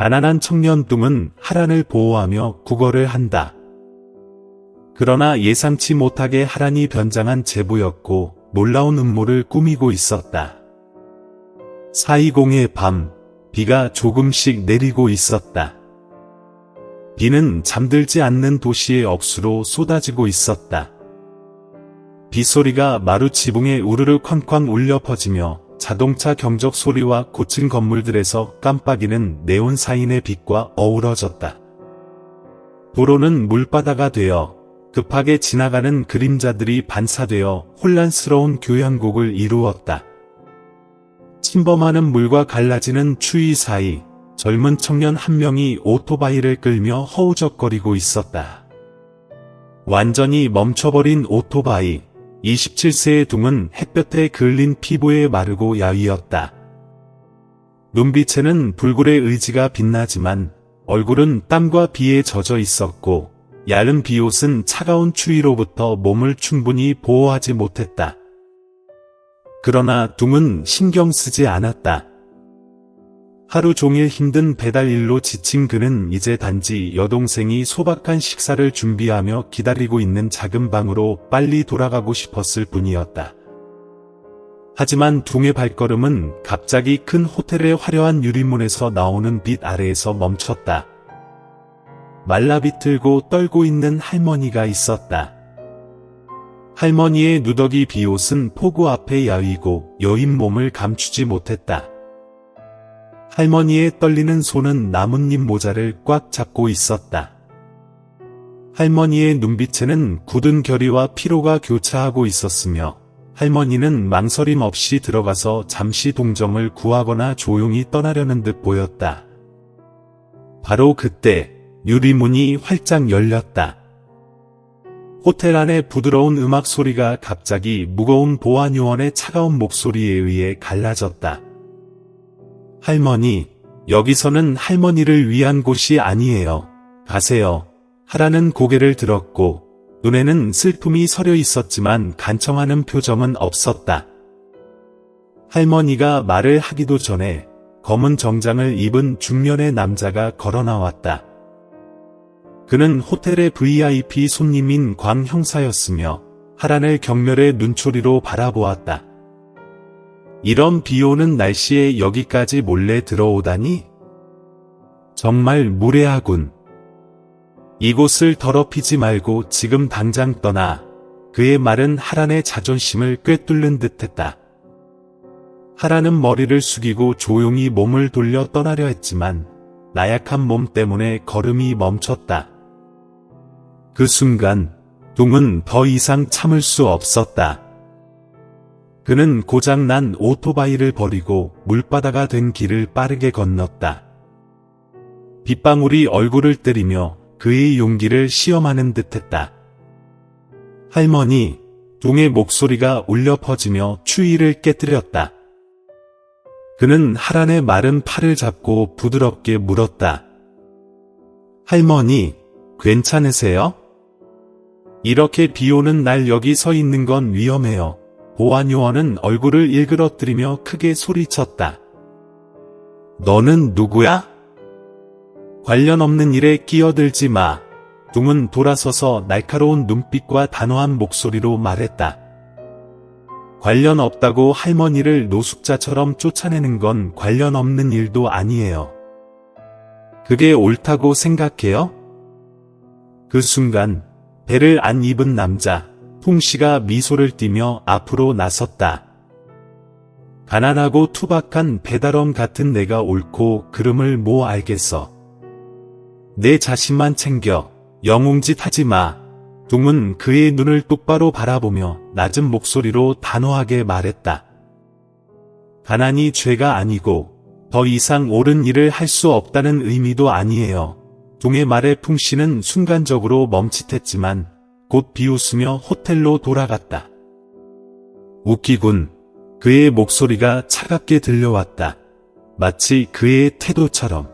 가난한 청년 둥은 하란을 보호하며 구걸을 한다. 그러나 예상치 못하게 하란이 변장한 제보였고 놀라운 음모를 꾸미고 있었다. 420의 밤, 비가 조금씩 내리고 있었다. 비는 잠들지 않는 도시의 억수로 쏟아지고 있었다. 빗소리가 마루 지붕에 우르르 쾅쾅 울려 퍼지며 자동차 경적 소리와 고층 건물들에서 깜빡이는 네온 사인의 빛과 어우러졌다. 도로는 물바다가 되어 급하게 지나가는 그림자들이 반사되어 혼란스러운 교향곡을 이루었다. 침범하는 물과 갈라지는 추위 사이 젊은 청년 한 명이 오토바이를 끌며 허우적거리고 있었다. 완전히 멈춰버린 오토바이. 27세의 둥은 햇볕에 그을린 피부에 마르고 야위었다. 눈빛에는 불굴의 의지가 빛나지만 얼굴은 땀과 비에 젖어 있었고 얇은 비옷은 차가운 추위로부터 몸을 충분히 보호하지 못했다. 그러나 둥은 신경 쓰지 않았다. 하루 종일 힘든 배달일로 지친 그는 이제 단지 여동생이 소박한 식사를 준비하며 기다리고 있는 작은 방으로 빨리 돌아가고 싶었을 뿐이었다. 하지만 둥의 발걸음은 갑자기 큰 호텔의 화려한 유리문에서 나오는 빛 아래에서 멈췄다. 말라비틀고 떨고 있는 할머니가 있었다. 할머니의 누더기 비옷은 폭우 앞에 야위고 여인 몸을 감추지 못했다. 할머니의 떨리는 손은 나뭇잎 모자를 꽉 잡고 있었다. 할머니의 눈빛에는 굳은 결의와 피로가 교차하고 있었으며 할머니는 망설임 없이 들어가서 잠시 동정을 구하거나 조용히 떠나려는 듯 보였다. 바로 그때 유리문이 활짝 열렸다. 호텔 안의 부드러운 음악 소리가 갑자기 무거운 보안요원의 차가운 목소리에 의해 갈라졌다. 할머니, 여기서는 할머니를 위한 곳이 아니에요. 가세요. 하라는 고개를 들었고 눈에는 슬픔이 서려 있었지만 간청하는 표정은 없었다. 할머니가 말을 하기도 전에 검은 정장을 입은 중년의 남자가 걸어 나왔다. 그는 호텔의 VIP 손님인 광 형사였으며 하란을 경멸의 눈초리로 바라보았다. 이런 비오는 날씨에 여기까지 몰래 들어오다니? 정말 무례하군. 이곳을 더럽히지 말고 지금 당장 떠나. 그의 말은 하란의 자존심을 꿰뚫는 듯했다. 하란은 머리를 숙이고 조용히 몸을 돌려 떠나려 했지만 나약한 몸 때문에 걸음이 멈췄다. 그 순간 둥은 더 이상 참을 수 없었다. 그는 고장난 오토바이를 버리고 물바다가 된 길을 빠르게 건넜다. 빗방울이 얼굴을 때리며 그의 용기를 시험하는 듯했다. 할머니, 둥의 목소리가 울려 퍼지며 추위를 깨뜨렸다. 그는 하란의 마른 팔을 잡고 부드럽게 물었다. 할머니, 괜찮으세요? 이렇게 비오는 날 여기 서 있는 건 위험해요. 보안요원은 얼굴을 일그러뜨리며 크게 소리쳤다. 너는 누구야? 관련 없는 일에 끼어들지 마. 둥은 돌아서서 날카로운 눈빛과 단호한 목소리로 말했다. 관련 없다고 할머니를 노숙자처럼 쫓아내는 건 관련 없는 일도 아니에요. 그게 옳다고 생각해요? 그 순간 배를 안 입은 남자 풍씨가 미소를 띠며 앞으로 나섰다. 가난하고 투박한 배달원 같은 내가 옳고 그름을 뭐 알겠어. 내 자신만 챙겨. 영웅짓 하지 마. 둥은 그의 눈을 똑바로 바라보며 낮은 목소리로 단호하게 말했다. 가난이 죄가 아니고 더 이상 옳은 일을 할 수 없다는 의미도 아니에요. 둥의 말에 풍씨는 순간적으로 멈칫했지만 곧 비웃으며 호텔로 돌아갔다. 웃기군. 그의 목소리가 차갑게 들려왔다. 마치 그의 태도처럼.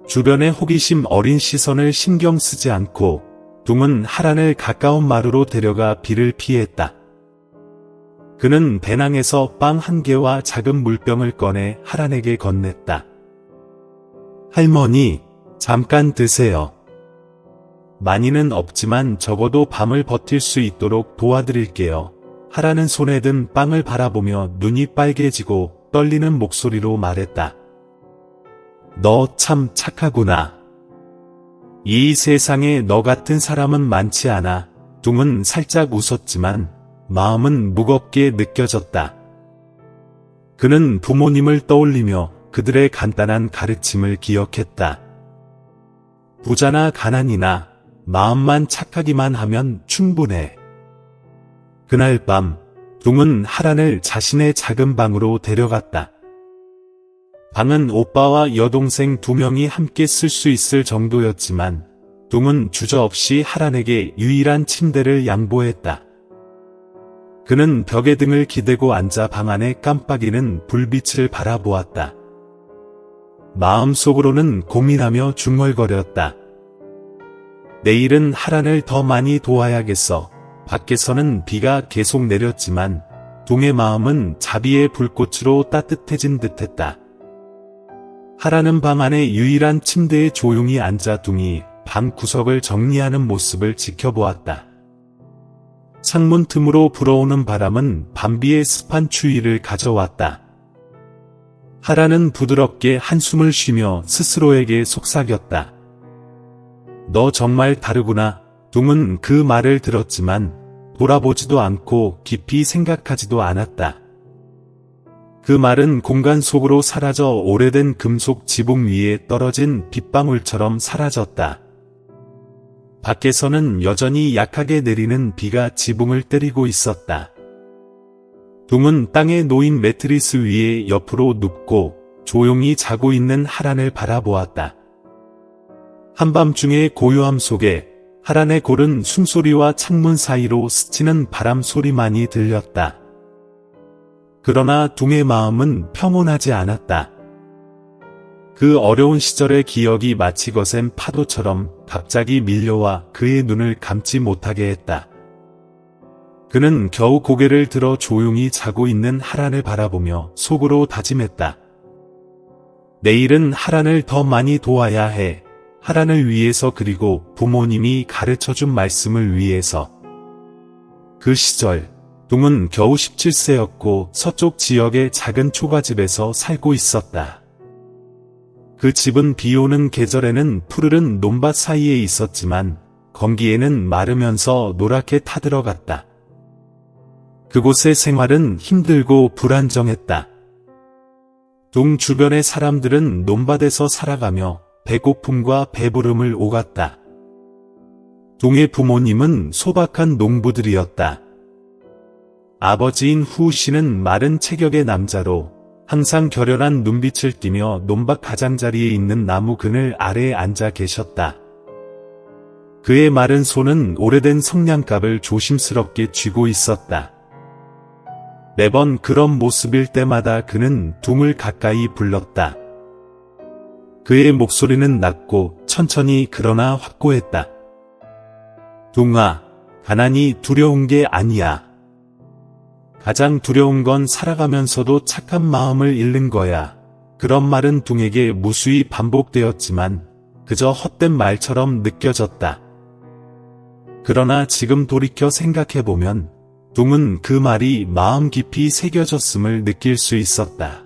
주변의 호기심 어린 시선을 신경 쓰지 않고 둥은 하란을 가까운 마루로 데려가 비를 피했다. 그는 배낭에서 빵 한 개와 작은 물병을 꺼내 하란에게 건넸다. 할머니, 잠깐 드세요. 많이는 없지만 적어도 밤을 버틸 수 있도록 도와드릴게요. 하라는 손에 든 빵을 바라보며 눈이 빨개지고 떨리는 목소리로 말했다. 너 참 착하구나. 이 세상에 너 같은 사람은 많지 않아. 둥은 살짝 웃었지만 마음은 무겁게 느껴졌다. 그는 부모님을 떠올리며 그들의 간단한 가르침을 기억했다. 부자나 가난이나 마음만 착하기만 하면 충분해. 그날 밤, 둥은 하란을 자신의 작은 방으로 데려갔다. 방은 오빠와 여동생 2명이 함께 쓸 수 있을 정도였지만 둥은 주저없이 하란에게 유일한 침대를 양보했다. 그는 벽에 등을 기대고 앉아 방 안에 깜빡이는 불빛을 바라보았다. 마음속으로는 고민하며 중얼거렸다. 내일은 하란을 더 많이 도와야겠어. 밖에서는 비가 계속 내렸지만 둥의 마음은 자비의 불꽃으로 따뜻해진 듯했다. 하란은 방 안의 유일한 침대에 조용히 앉아 둥이 방 구석을 정리하는 모습을 지켜보았다. 창문 틈으로 불어오는 바람은 밤비의 습한 추위를 가져왔다. 하란은 부드럽게 한숨을 쉬며 스스로에게 속삭였다. 너 정말 다르구나. 둥은 그 말을 들었지만 돌아보지도 않고 깊이 생각하지도 않았다. 그 말은 공간 속으로 사라져 오래된 금속 지붕 위에 떨어진 빗방울처럼 사라졌다. 밖에서는 여전히 약하게 내리는 비가 지붕을 때리고 있었다. 둥은 땅에 놓인 매트리스 위에 옆으로 눕고 조용히 자고 있는 하란을 바라보았다. 한밤중의 고요함 속에 하란의 고른 숨소리와 창문 사이로 스치는 바람 소리만이 들렸다. 그러나 둥의 마음은 평온하지 않았다. 그 어려운 시절의 기억이 마치 거센 파도처럼 갑자기 밀려와 그의 눈을 감지 못하게 했다. 그는 겨우 고개를 들어 조용히 자고 있는 하란을 바라보며 속으로 다짐했다. 내일은 하란을 더 많이 도와야 해. 하란을 위해서, 그리고 부모님이 가르쳐준 말씀을 위해서. 그 시절 둥은 겨우 17세였고 서쪽 지역의 작은 초가집에서 살고 있었다. 그 집은 비오는 계절에는 푸르른 논밭 사이에 있었지만 건기에는 마르면서 노랗게 타들어갔다. 그곳의 생활은 힘들고 불안정했다. 둥 주변의 사람들은 논밭에서 살아가며 배고픔과 배부름을 오갔다. 둥의 부모님은 소박한 농부들이었다. 아버지인 후 씨는 마른 체격의 남자로 항상 결연한 눈빛을 띠며 논밭 가장자리에 있는 나무 그늘 아래에 앉아 계셨다. 그의 마른 손은 오래된 성냥갑을 조심스럽게 쥐고 있었다. 매번 그런 모습일 때마다 그는 둥을 가까이 불렀다. 그의 목소리는 낮고 천천히 그러나 확고했다. 둥아, 가난이 두려운 게 아니야. 가장 두려운 건 살아가면서도 착한 마음을 잃는 거야. 그런 말은 둥에게 무수히 반복되었지만 그저 헛된 말처럼 느껴졌다. 그러나 지금 돌이켜 생각해보면 둥은 그 말이 마음 깊이 새겨졌음을 느낄 수 있었다.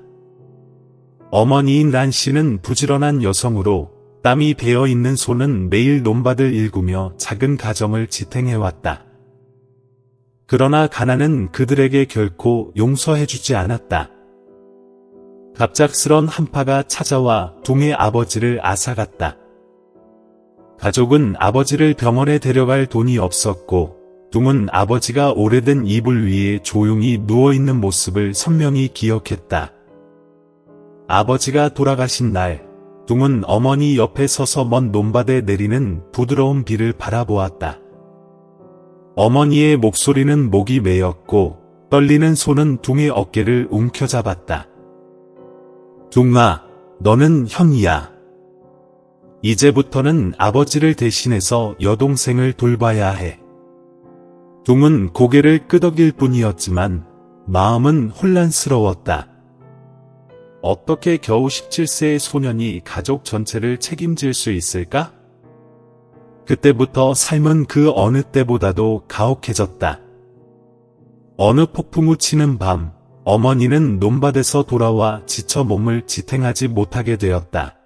어머니인 란 씨는 부지런한 여성으로 땀이 배어있는 손은 매일 논밭을 일구며 작은 가정을 지탱해왔다. 그러나 가난은 그들에게 결코 용서해주지 않았다. 갑작스런 한파가 찾아와 둥의 아버지를 앗아갔다. 가족은 아버지를 병원에 데려갈 돈이 없었고 둥은 아버지가 오래된 이불 위에 조용히 누워있는 모습을 선명히 기억했다. 아버지가 돌아가신 날, 둥은 어머니 옆에 서서 먼 논밭에 내리는 부드러운 비를 바라보았다. 어머니의 목소리는 목이 메였고 떨리는 손은 둥의 어깨를 움켜잡았다. 둥아, 너는 형이야. 이제부터는 아버지를 대신해서 여동생을 돌봐야 해. 둥은 고개를 끄덕일 뿐이었지만 마음은 혼란스러웠다. 어떻게 겨우 17세의 소년이 가족 전체를 책임질 수 있을까? 그때부터 삶은 그 어느 때보다도 가혹해졌다. 어느 폭풍우 치는 밤, 어머니는 논밭에서 돌아와 지쳐 몸을 지탱하지 못하게 되었다.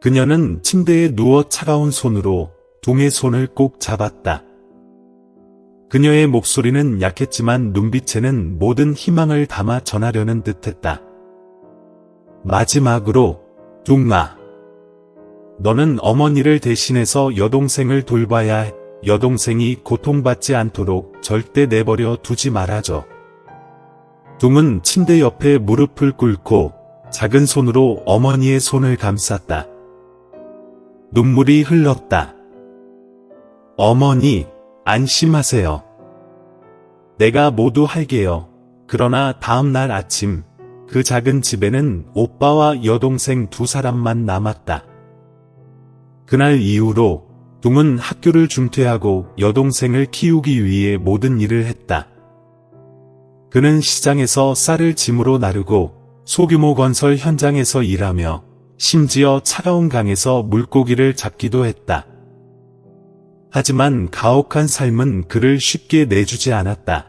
그녀는 침대에 누워 차가운 손으로 둥의 손을 꼭 잡았다. 그녀의 목소리는 약했지만 눈빛에는 모든 희망을 담아 전하려는 듯했다. 마지막으로, 둥아. 너는 어머니를 대신해서 여동생을 돌봐야 해. 여동생이 고통받지 않도록 절대 내버려 두지 말아줘. 둥은 침대 옆에 무릎을 꿇고 작은 손으로 어머니의 손을 감쌌다. 눈물이 흘렀다. 어머니, 안심하세요. 내가 모두 할게요. 그러나 다음 날 아침, 그 작은 집에는 오빠와 여동생 두 사람만 남았다. 그날 이후로 둥은 학교를 중퇴하고 여동생을 키우기 위해 모든 일을 했다. 그는 시장에서 쌀을 짐으로 나르고 소규모 건설 현장에서 일하며 심지어 차가운 강에서 물고기를 잡기도 했다. 하지만 가혹한 삶은 그를 쉽게 내주지 않았다.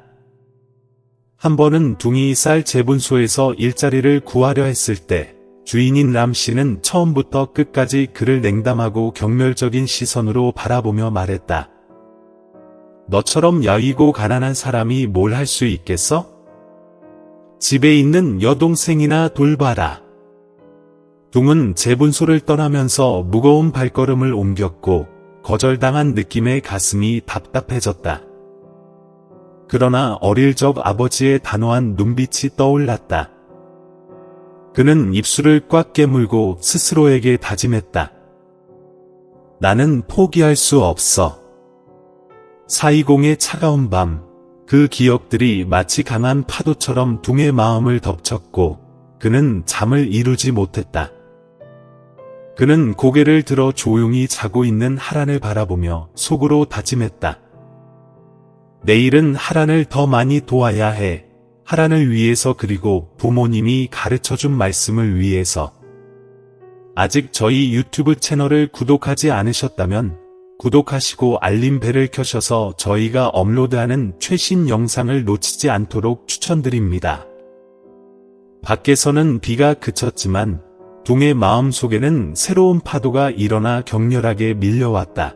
한 번은 둥이 쌀 재분소에서 일자리를 구하려 했을 때 주인인 람 씨는 처음부터 끝까지 그를 냉담하고 경멸적인 시선으로 바라보며 말했다. 너처럼 야위고 가난한 사람이 뭘 할 수 있겠어? 집에 있는 여동생이나 돌봐라. 둥은 재분소를 떠나면서 무거운 발걸음을 옮겼고 거절당한 느낌에 가슴이 답답해졌다. 그러나 어릴 적 아버지의 단호한 눈빛이 떠올랐다. 그는 입술을 꽉 깨물고 스스로에게 다짐했다. 나는 포기할 수 없어. 4.20의 차가운 밤, 그 기억들이 마치 강한 파도처럼 둥의 마음을 덮쳤고 그는 잠을 이루지 못했다. 그는 고개를 들어 조용히 자고 있는 하란을 바라보며 속으로 다짐했다. 내일은 하란을 더 많이 도와야 해. 하란을 위해서 그리고 부모님이 가르쳐준 말씀을 위해서. 아직 저희 유튜브 채널을 구독하지 않으셨다면 구독하시고 알림벨을 켜셔서 저희가 업로드하는 최신 영상을 놓치지 않도록 추천드립니다. 밖에서는 비가 그쳤지만 둥의 마음속에는 새로운 파도가 일어나 격렬하게 밀려왔다.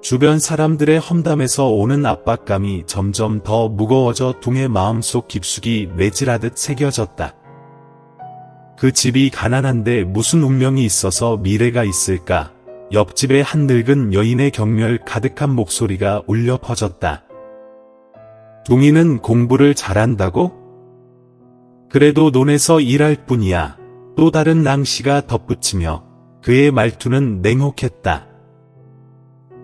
주변 사람들의 험담에서 오는 압박감이 점점 더 무거워져 둥의 마음속 깊숙이 매질하듯 새겨졌다. 그 집이 가난한데 무슨 운명이 있어서 미래가 있을까? 옆집의 한 늙은 여인의 경멸 가득한 목소리가 울려 퍼졌다. 둥이는 공부를 잘한다고? 그래도 논에서 일할 뿐이야. 또 다른 낭씨가 덧붙이며 그의 말투는 냉혹했다.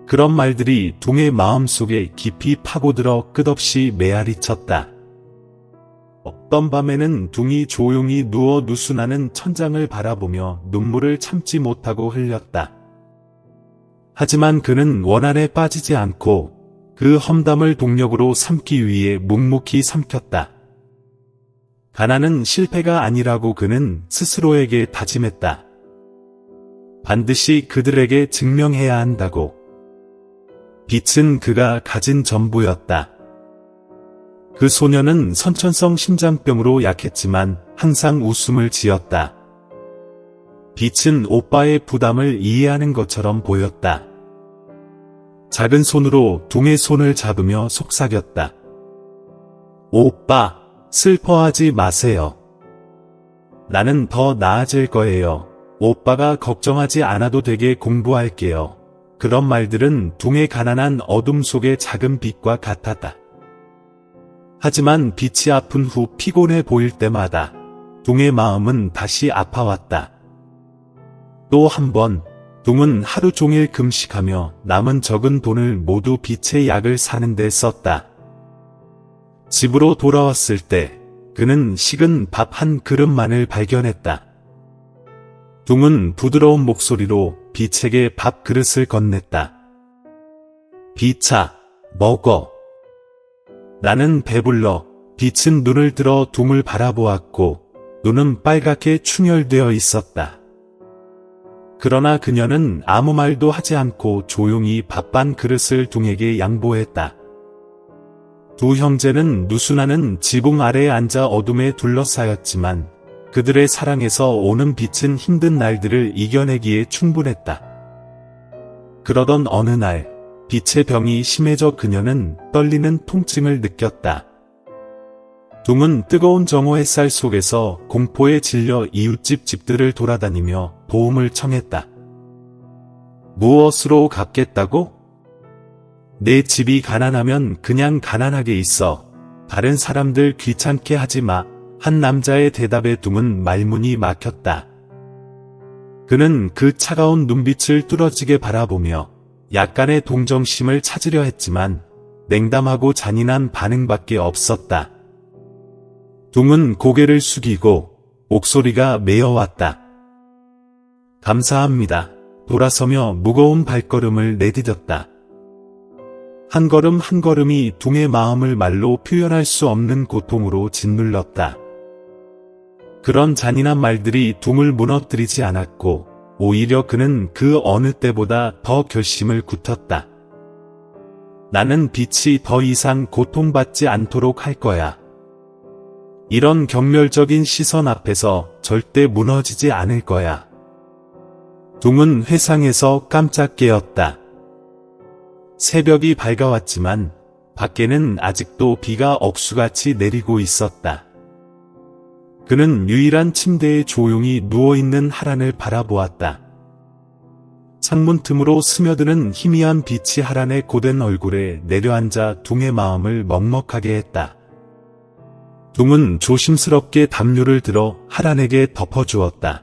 그런 말들이 둥의 마음속에 깊이 파고들어 끝없이 메아리쳤다. 어떤 밤에는 둥이 조용히 누워 누수나는 천장을 바라보며 눈물을 참지 못하고 흘렸다. 하지만 그는 원한에 빠지지 않고 그 험담을 동력으로 삼기 위해 묵묵히 삼켰다. 가난은 실패가 아니라고 그는 스스로에게 다짐했다. 반드시 그들에게 증명해야 한다고. 빛은 그가 가진 전부였다. 그 소녀는 선천성 심장병으로 약했지만 항상 웃음을 지었다. 빛은 오빠의 부담을 이해하는 것처럼 보였다. 작은 손으로 둥의 손을 잡으며 속삭였다. 오빠, 슬퍼하지 마세요. 나는 더 나아질 거예요. 오빠가 걱정하지 않아도 되게 공부할게요. 그런 말들은 둥의 가난한 어둠 속의 작은 빛과 같았다. 하지만 빛이 아픈 후 피곤해 보일 때마다 둥의 마음은 다시 아파왔다. 또 한 번, 둥은 하루 종일 금식하며 남은 적은 돈을 모두 빛의 약을 사는 데 썼다. 집으로 돌아왔을 때 그는 식은 밥 한 그릇만을 발견했다. 둥은 부드러운 목소리로 빛에게 밥 그릇을 건넸다. 빛아, 먹어. 나는 배불러. 빛은 눈을 들어 둥을 바라보았고 눈은 빨갛게 충혈되어 있었다. 그러나 그녀는 아무 말도 하지 않고 조용히 밥반 그릇을 둥에게 양보했다. 두 형제는 누수나는 지붕 아래에 앉아 어둠에 둘러싸였지만 그들의 사랑에서 오는 빛은 힘든 날들을 이겨내기에 충분했다. 그러던 어느 날 빛의 병이 심해져 그녀는 떨리는 통증을 느꼈다. 둥은 뜨거운 정오 햇살 속에서 공포에 질려 이웃집 집들을 돌아다니며 도움을 청했다. 무엇으로 갚겠다고? 내 집이 가난하면 그냥 가난하게 있어. 다른 사람들 귀찮게 하지 마. 한 남자의 대답에 둥은 말문이 막혔다. 그는 그 차가운 눈빛을 뚫어지게 바라보며 약간의 동정심을 찾으려 했지만 냉담하고 잔인한 반응밖에 없었다. 둥은 고개를 숙이고 목소리가 메어왔다. 감사합니다. 돌아서며 무거운 발걸음을 내디뎠다. 한 걸음 한 걸음이 둥의 마음을 말로 표현할 수 없는 고통으로 짓눌렀다. 그런 잔인한 말들이 둥을 무너뜨리지 않았고 오히려 그는 그 어느 때보다 더 결심을 굳혔다. 나는 빛이 더 이상 고통받지 않도록 할 거야. 이런 경멸적인 시선 앞에서 절대 무너지지 않을 거야. 둥은 회상에서 깜짝 깨었다. 새벽이 밝아왔지만 밖에는 아직도 비가 억수같이 내리고 있었다. 그는 유일한 침대에 조용히 누워있는 하란을 바라보았다. 창문 틈으로 스며드는 희미한 빛이 하란의 고된 얼굴에 내려앉아 둥의 마음을 먹먹하게 했다. 둥은 조심스럽게 담요를 들어 하란에게 덮어주었다.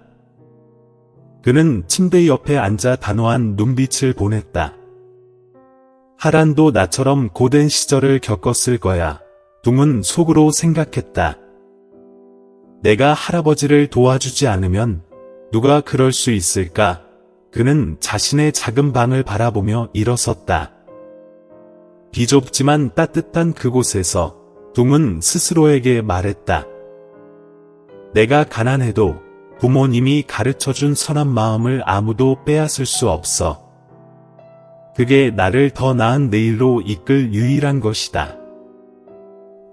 그는 침대 옆에 앉아 단호한 눈빛을 보냈다. 하란도 나처럼 고된 시절을 겪었을 거야. 둥은 속으로 생각했다. 내가 할아버지를 도와주지 않으면 누가 그럴 수 있을까? 그는 자신의 작은 방을 바라보며 일어섰다. 비좁지만 따뜻한 그곳에서 둥은 스스로에게 말했다. 내가 가난해도 부모님이 가르쳐준 선한 마음을 아무도 빼앗을 수 없어. 그게 나를 더 나은 내일로 이끌 유일한 것이다.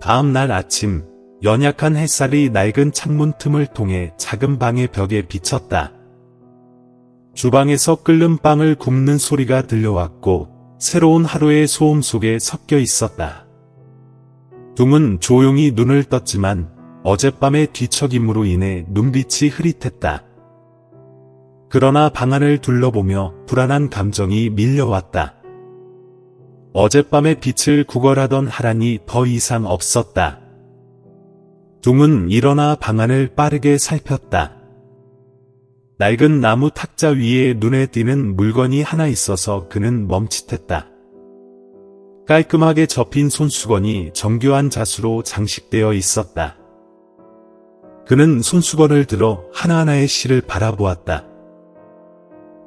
다음 날 아침, 연약한 햇살이 낡은 창문 틈을 통해 작은 방의 벽에 비쳤다. 주방에서 끓는 빵을 굽는 소리가 들려왔고 새로운 하루의 소음 속에 섞여 있었다. 둥은 조용히 눈을 떴지만 어젯밤의 뒤척임으로 인해 눈빛이 흐릿했다. 그러나 방 안을 둘러보며 불안한 감정이 밀려왔다. 어젯밤의 빛을 구걸하던 하란이 더 이상 없었다. 둥은 일어나 방 안을 빠르게 살폈다. 낡은 나무 탁자 위에 눈에 띄는 물건이 하나 있어서 그는 멈칫했다. 깔끔하게 접힌 손수건이 정교한 자수로 장식되어 있었다. 그는 손수건을 들어 하나하나의 실을 바라보았다.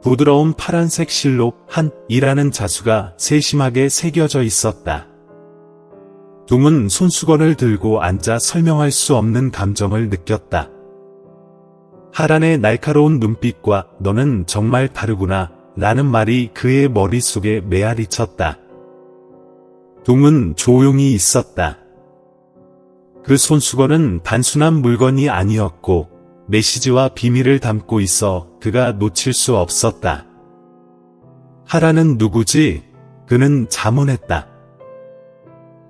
부드러운 파란색 실로 한이라는 자수가 세심하게 새겨져 있었다. 둥은 손수건을 들고 앉아 설명할 수 없는 감정을 느꼈다. 하란의 날카로운 눈빛과 너는 정말 다르구나 라는 말이 그의 머릿속에 메아리 쳤다. 둥은 조용히 있었다. 그 손수건은 단순한 물건이 아니었고 메시지와 비밀을 담고 있어 그가 놓칠 수 없었다. 하란은 누구지? 그는 자문했다.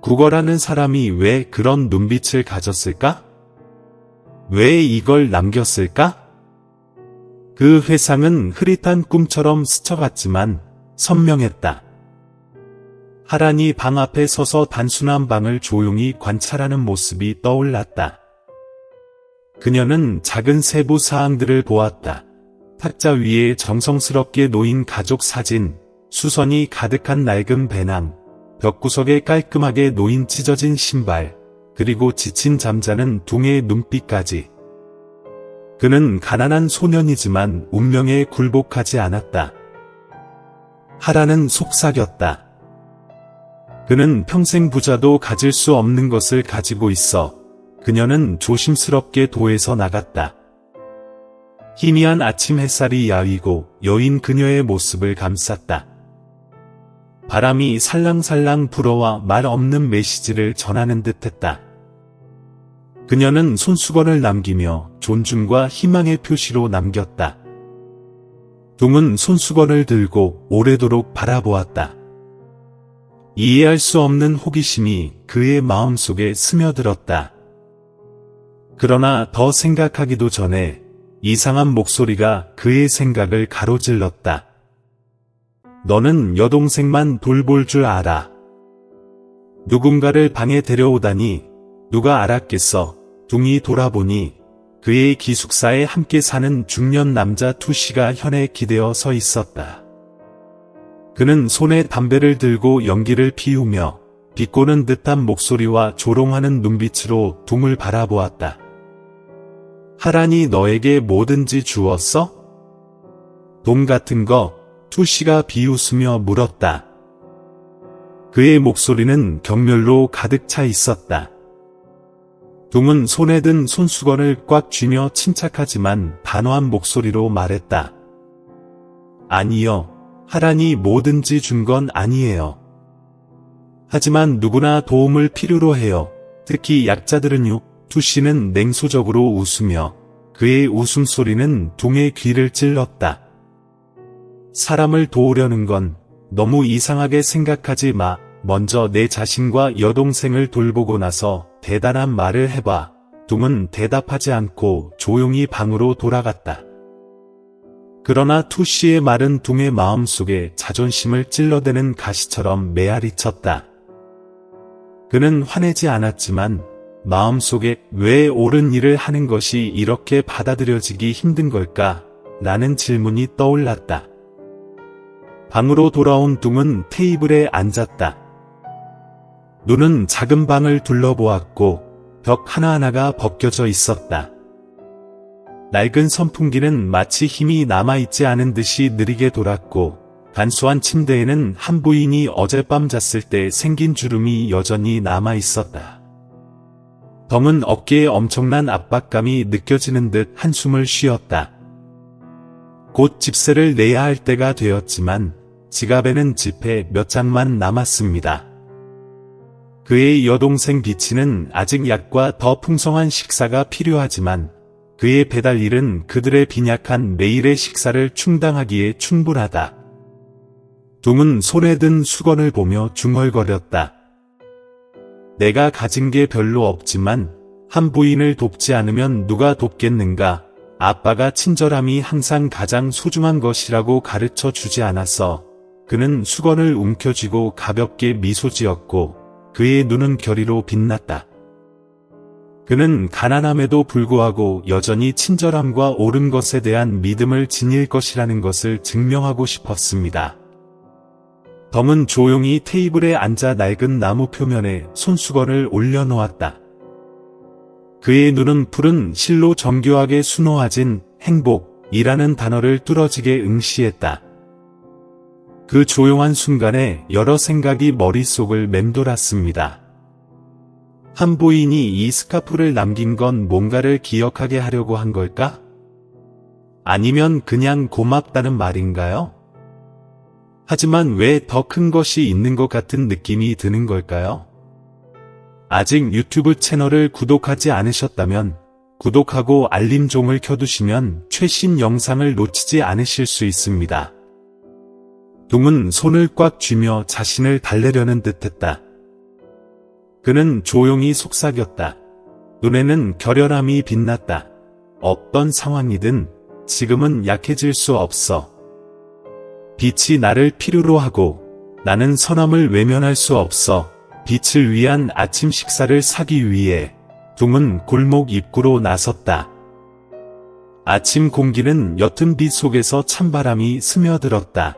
구걸하는 사람이 왜 그런 눈빛을 가졌을까? 왜 이걸 남겼을까? 그 회상은 흐릿한 꿈처럼 스쳐갔지만 선명했다. 하란이 방 앞에 서서 단순한 방을 조용히 관찰하는 모습이 떠올랐다. 그녀는 작은 세부 사항들을 보았다. 탁자 위에 정성스럽게 놓인 가족 사진, 수선이 가득한 낡은 배낭, 벽구석에 깔끔하게 놓인 찢어진 신발, 그리고 지친 잠자는 둥의 눈빛까지. 그는 가난한 소년이지만 운명에 굴복하지 않았다. 하란은 속삭였다. 그는 평생 부자도 가질 수 없는 것을 가지고 있어. 그녀는 조심스럽게 도에서 나갔다. 희미한 아침 햇살이 야위고 여인 그녀의 모습을 감쌌다. 바람이 살랑살랑 불어와 말 없는 메시지를 전하는 듯했다. 그녀는 손수건을 남기며 존중과 희망의 표시로 남겼다. 둥은 손수건을 들고 오래도록 바라보았다. 이해할 수 없는 호기심이 그의 마음속에 스며들었다. 그러나 더 생각하기도 전에 이상한 목소리가 그의 생각을 가로질렀다. 너는 여동생만 돌볼 줄 알아. 누군가를 방에 데려오다니 누가 알았겠어. 둥이 돌아보니 그의 기숙사에 함께 사는 중년 남자 투씨가 현에 기대어 서 있었다. 그는 손에 담배를 들고 연기를 피우며 비꼬는 듯한 목소리와 조롱하는 눈빛으로 둥을 바라보았다. 하란이 너에게 뭐든지 주었어? 돈 같은 거? 투씨가 비웃으며 물었다. 그의 목소리는 경멸로 가득 차 있었다. 둥은 손에 든 손수건을 꽉 쥐며 침착하지만 단호한 목소리로 말했다. 아니요, 하란이 뭐든지 준 건 아니에요. 하지만 누구나 도움을 필요로 해요. 특히 약자들은요. 투씨는 냉소적으로 웃으며 그의 웃음소리는 둥의 귀를 찔렀다. 사람을 도우려는 건 너무 이상하게 생각하지 마. 먼저 내 자신과 여동생을 돌보고 나서 대단한 말을 해봐. 둥은 대답하지 않고 조용히 방으로 돌아갔다. 그러나 투씨의 말은 둥의 마음속에 자존심을 찔러대는 가시처럼 메아리 쳤다. 그는 화내지 않았지만 마음속에 왜 옳은 일을 하는 것이 이렇게 받아들여지기 힘든 걸까? 라는 질문이 떠올랐다. 방으로 돌아온 둥은 테이블에 앉았다. 눈은 작은 방을 둘러보았고 벽 하나하나가 벗겨져 있었다. 낡은 선풍기는 마치 힘이 남아있지 않은 듯이 느리게 돌았고 간소한 침대에는 한 부인이 어젯밤 잤을 때 생긴 주름이 여전히 남아있었다. 덩은 어깨에 엄청난 압박감이 느껴지는 듯 한숨을 쉬었다. 곧 집세를 내야 할 때가 되었지만 지갑에는 지폐 몇 장만 남았습니다. 그의 여동생 비치는 아직 약과 더 풍성한 식사가 필요하지만 그의 배달일은 그들의 빈약한 매일의 식사를 충당하기에 충분하다. 둥은 손에 든 수건을 보며 중얼거렸다. 내가 가진 게 별로 없지만 한 부인을 돕지 않으면 누가 돕겠는가? 아빠가 친절함이 항상 가장 소중한 것이라고 가르쳐 주지 않았어. 그는 수건을 움켜쥐고 가볍게 미소 지었고 그의 눈은 결의로 빛났다. 그는 가난함에도 불구하고 여전히 친절함과 옳은 것에 대한 믿음을 지닐 것이라는 것을 증명하고 싶었습니다. 덩은 조용히 테이블에 앉아 낡은 나무 표면에 손수건을 올려놓았다. 그의 눈은 푸른 실로 정교하게 수놓아진 행복이라는 단어를 뚫어지게 응시했다. 그 조용한 순간에 여러 생각이 머릿속을 맴돌았습니다. 한 부인이 이 스카프를 남긴 건 뭔가를 기억하게 하려고 한 걸까? 아니면 그냥 고맙다는 말인가요? 하지만 왜 더 큰 것이 있는 것 같은 느낌이 드는 걸까요? 아직 유튜브 채널을 구독하지 않으셨다면 구독하고 알림종을 켜두시면 최신 영상을 놓치지 않으실 수 있습니다. 둥은 손을 꽉 쥐며 자신을 달래려는 듯했다. 그는 조용히 속삭였다. 눈에는 결연함이 빛났다. 어떤 상황이든 지금은 약해질 수 없어. 빛이 나를 필요로 하고 나는 선함을 외면할 수 없어. 빛을 위한 아침 식사를 사기 위해 둥은 골목 입구로 나섰다. 아침 공기는 옅은 빛 속에서 찬바람이 스며들었다.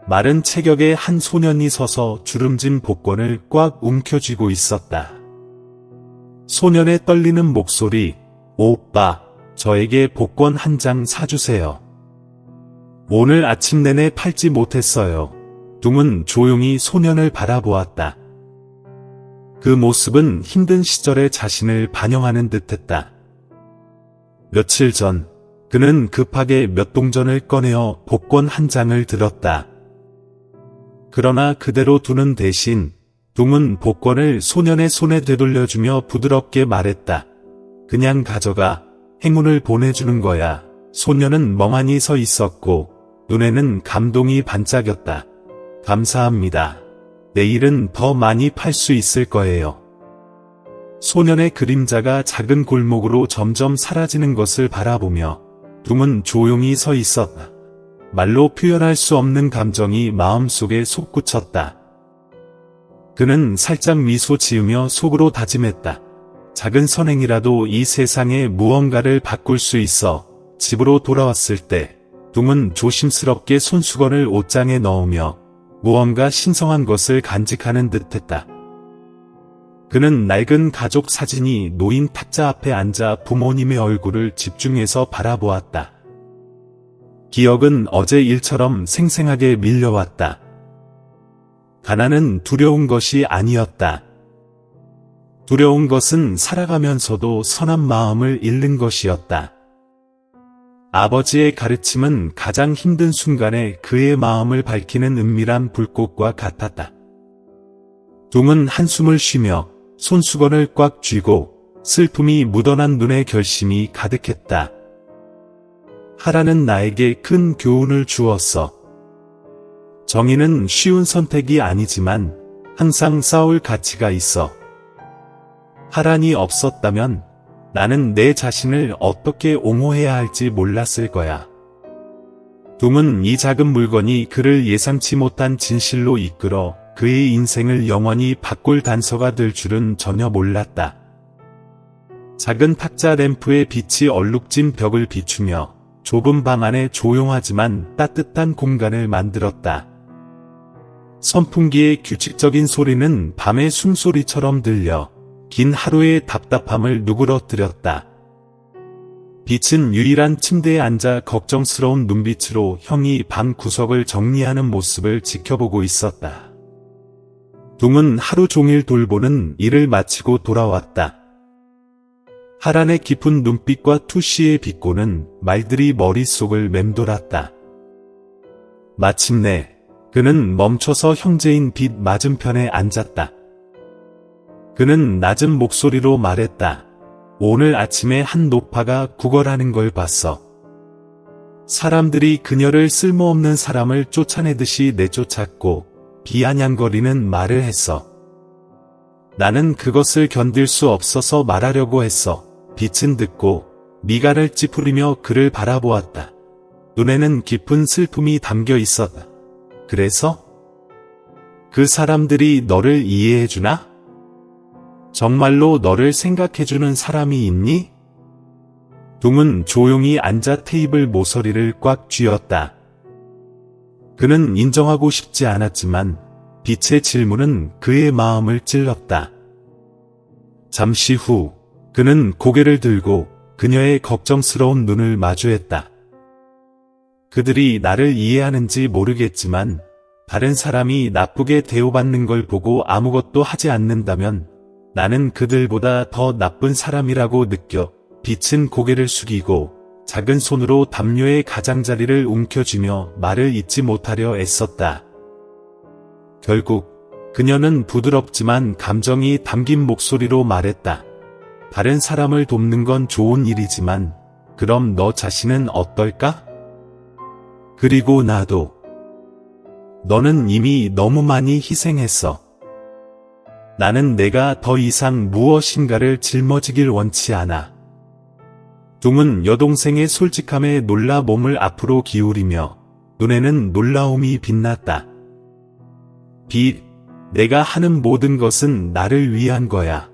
마른 체격의 한 소년이 서서 주름진 복권을 꽉 움켜쥐고 있었다. 소년의 떨리는 목소리, 오빠, 저에게 복권 한 장 사주세요. 오늘 아침 내내 팔지 못했어요. 둥은 조용히 소년을 바라보았다. 그 모습은 힘든 시절의 자신을 반영하는 듯했다. 며칠 전 그는 급하게 몇 동전을 꺼내어 복권 한 장을 들었다. 그러나 그대로 두는 대신 둥은 복권을 소년의 손에 되돌려주며 부드럽게 말했다. 그냥 가져가. 행운을 보내주는 거야. 소년은 멍하니 서 있었고 눈에는 감동이 반짝였다. 감사합니다. 내일은 더 많이 팔 수 있을 거예요. 소년의 그림자가 작은 골목으로 점점 사라지는 것을 바라보며 둥은 조용히 서 있었다. 말로 표현할 수 없는 감정이 마음속에 솟구쳤다. 그는 살짝 미소 지으며 속으로 다짐했다. 작은 선행이라도 이 세상에 무언가를 바꿀 수 있어. 집으로 돌아왔을 때 둥은 조심스럽게 손수건을 옷장에 넣으며 무언가 신성한 것을 간직하는 듯했다. 그는 낡은 가족 사진이 놓인 탁자 앞에 앉아 부모님의 얼굴을 집중해서 바라보았다. 기억은 어제 일처럼 생생하게 밀려왔다. 가난은 두려운 것이 아니었다. 두려운 것은 살아가면서도 선한 마음을 잃는 것이었다. 아버지의 가르침은 가장 힘든 순간에 그의 마음을 밝히는 은밀한 불꽃과 같았다. 둥은 한숨을 쉬며 손수건을 꽉 쥐고 슬픔이 묻어난 눈에 결심이 가득했다. 하라는 나에게 큰 교훈을 주었어. 정의는 쉬운 선택이 아니지만 항상 싸울 가치가 있어. 하란이 없었다면 나는 내 자신을 어떻게 옹호해야 할지 몰랐을 거야. 둥은 이 작은 물건이 그를 예상치 못한 진실로 이끌어 그의 인생을 영원히 바꿀 단서가 될 줄은 전혀 몰랐다. 작은 탁자 램프의 빛이 얼룩진 벽을 비추며 좁은 방 안에 조용하지만 따뜻한 공간을 만들었다. 선풍기의 규칙적인 소리는 밤의 숨소리처럼 들려 긴 하루의 답답함을 누그러뜨렸다. 빛은 유일한 침대에 앉아 걱정스러운 눈빛으로 형이 방 구석을 정리하는 모습을 지켜보고 있었다. 둥은 하루 종일 돌보는 일을 마치고 돌아왔다. 하란의 깊은 눈빛과 투시의 빛고는 말들이 머릿속을 맴돌았다. 마침내 그는 멈춰서 형제인 빛 맞은편에 앉았다. 그는 낮은 목소리로 말했다. 오늘 아침에 한 노파가 구걸하는 걸 봤어. 사람들이 그녀를 쓸모없는 사람을 쫓아내듯이 내쫓았고 비아냥거리는 말을 했어. 나는 그것을 견딜 수 없어서 말하려고 했어. 빛은 듣고 미간을 찌푸리며 그를 바라보았다. 눈에는 깊은 슬픔이 담겨 있었다. 그래서? 그 사람들이 너를 이해해주나? 정말로 너를 생각해주는 사람이 있니? 둥은 조용히 앉아 테이블 모서리를 꽉 쥐었다. 그는 인정하고 싶지 않았지만 빛의 질문은 그의 마음을 찔렀다. 잠시 후 그는 고개를 들고 그녀의 걱정스러운 눈을 마주했다. 그들이 나를 이해하는지 모르겠지만 다른 사람이 나쁘게 대우받는 걸 보고 아무것도 하지 않는다면 나는 그들보다 더 나쁜 사람이라고 느껴. 빛은 고개를 숙이고 작은 손으로 담요의 가장자리를 움켜쥐며 말을 잇지 못하려 애썼다. 결국 그녀는 부드럽지만 감정이 담긴 목소리로 말했다. 다른 사람을 돕는 건 좋은 일이지만 그럼 너 자신은 어떨까? 그리고 나도. 너는 이미 너무 많이 희생했어. 나는 내가 더 이상 무엇인가를 짊어지길 원치 않아. 둥은 여동생의 솔직함에 놀라 몸을 앞으로 기울이며 눈에는 놀라움이 빛났다. 빛, 내가 하는 모든 것은 나를 위한 거야.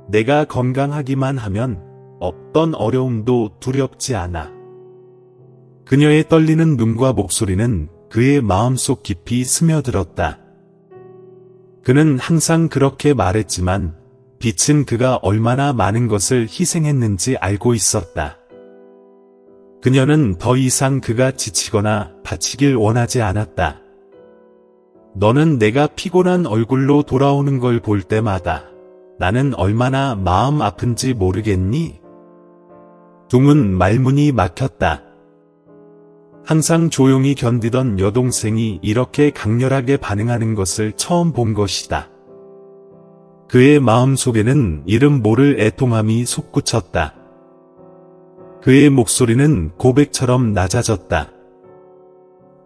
내가 건강하기만 하면 어떤 어려움도 두렵지 않아. 그녀의 떨리는 눈과 목소리는 그의 마음속 깊이 스며들었다. 그는 항상 그렇게 말했지만 빛은 그가 얼마나 많은 것을 희생했는지 알고 있었다. 그녀는 더 이상 그가 지치거나 다치길 원하지 않았다. 너는 내가 피곤한 얼굴로 돌아오는 걸 볼 때마다 나는 얼마나 마음 아픈지 모르겠니? 둥은 말문이 막혔다. 항상 조용히 견디던 여동생이 이렇게 강렬하게 반응하는 것을 처음 본 것이다. 그의 마음속에는 이름 모를 애통함이 솟구쳤다. 그의 목소리는 고백처럼 낮아졌다.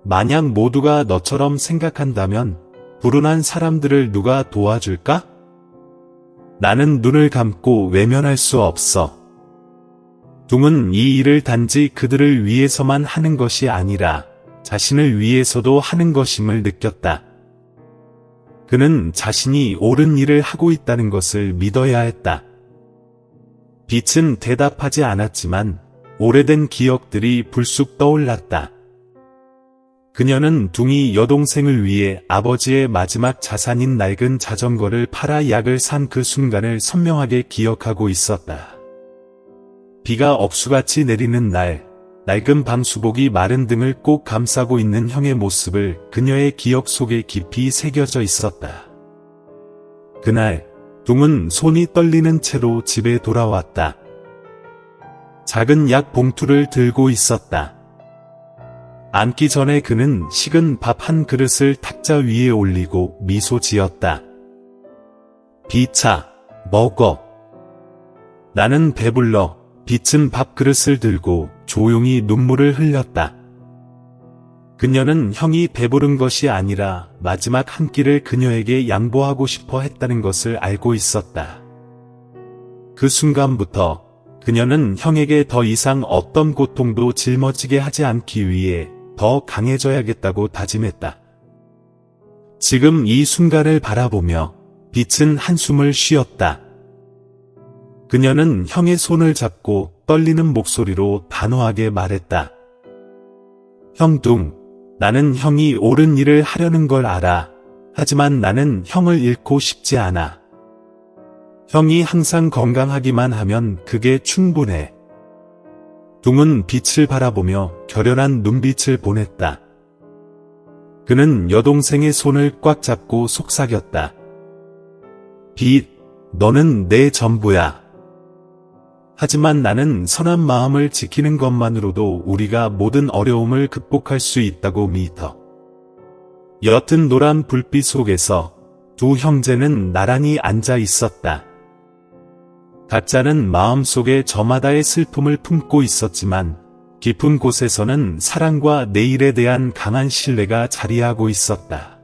만약 모두가 너처럼 생각한다면 불운한 사람들을 누가 도와줄까? 나는 눈을 감고 외면할 수 없어. 둥은 이 일을 단지 그들을 위해서만 하는 것이 아니라 자신을 위해서도 하는 것임을 느꼈다. 그는 자신이 옳은 일을 하고 있다는 것을 믿어야 했다. 빛은 대답하지 않았지만 오래된 기억들이 불쑥 떠올랐다. 그녀는 둥이 여동생을 위해 아버지의 마지막 자산인 낡은 자전거를 팔아 약을 산 그 순간을 선명하게 기억하고 있었다. 비가 억수같이 내리는 날, 낡은 방수복이 마른 등을 꼭 감싸고 있는 형의 모습을 그녀의 기억 속에 깊이 새겨져 있었다. 그날, 둥은 손이 떨리는 채로 집에 돌아왔다. 작은 약 봉투를 들고 있었다. 앉기 전에 그는 식은 밥 한 그릇을 탁자 위에 올리고 미소 지었다. 비차, 먹어. 나는 배불러. 빛은 밥그릇을 들고 조용히 눈물을 흘렸다. 그녀는 형이 배부른 것이 아니라 마지막 한 끼를 그녀에게 양보하고 싶어 했다는 것을 알고 있었다. 그 순간부터 그녀는 형에게 더 이상 어떤 고통도 짊어지게 하지 않기 위해 더 강해져야겠다고 다짐했다. 지금 이 순간을 바라보며 빛은 한숨을 쉬었다. 그녀는 형의 손을 잡고 떨리는 목소리로 단호하게 말했다. 형둥, 나는 형이 옳은 일을 하려는 걸 알아. 하지만 나는 형을 잃고 싶지 않아. 형이 항상 건강하기만 하면 그게 충분해. 둥은 빛을 바라보며 결연한 눈빛을 보냈다. 그는 여동생의 손을 꽉 잡고 속삭였다. 빛, 너는 내 전부야. 하지만 나는 선한 마음을 지키는 것만으로도 우리가 모든 어려움을 극복할 수 있다고 믿어. 옅은 노란 불빛 속에서 두 형제는 나란히 앉아 있었다. 각자는 마음속에 저마다의 슬픔을 품고 있었지만 깊은 곳에서는 사랑과 내일에 대한 강한 신뢰가 자리하고 있었다.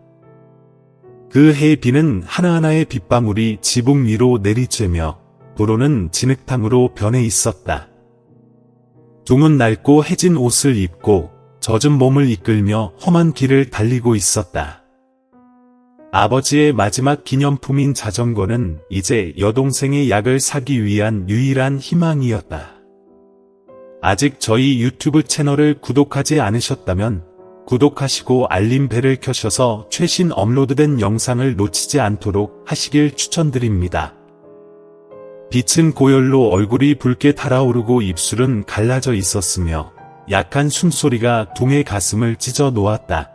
그 해의 비는 하나하나의 빗방울이 지붕 위로 내리쬐며 도로는 진흙탕으로 변해 있었다. 둥은 낡고 해진 옷을 입고 젖은 몸을 이끌며 험한 길을 달리고 있었다. 아버지의 마지막 기념품인 자전거는 이제 여동생의 약을 사기 위한 유일한 희망이었다. 아직 저희 유튜브 채널을 구독하지 않으셨다면 구독하시고 알림벨을 켜셔서 최신 업로드된 영상을 놓치지 않도록 하시길 추천드립니다. 빛은 고열로 얼굴이 붉게 달아오르고 입술은 갈라져 있었으며 약한 숨소리가 둥의 가슴을 찢어 놓았다.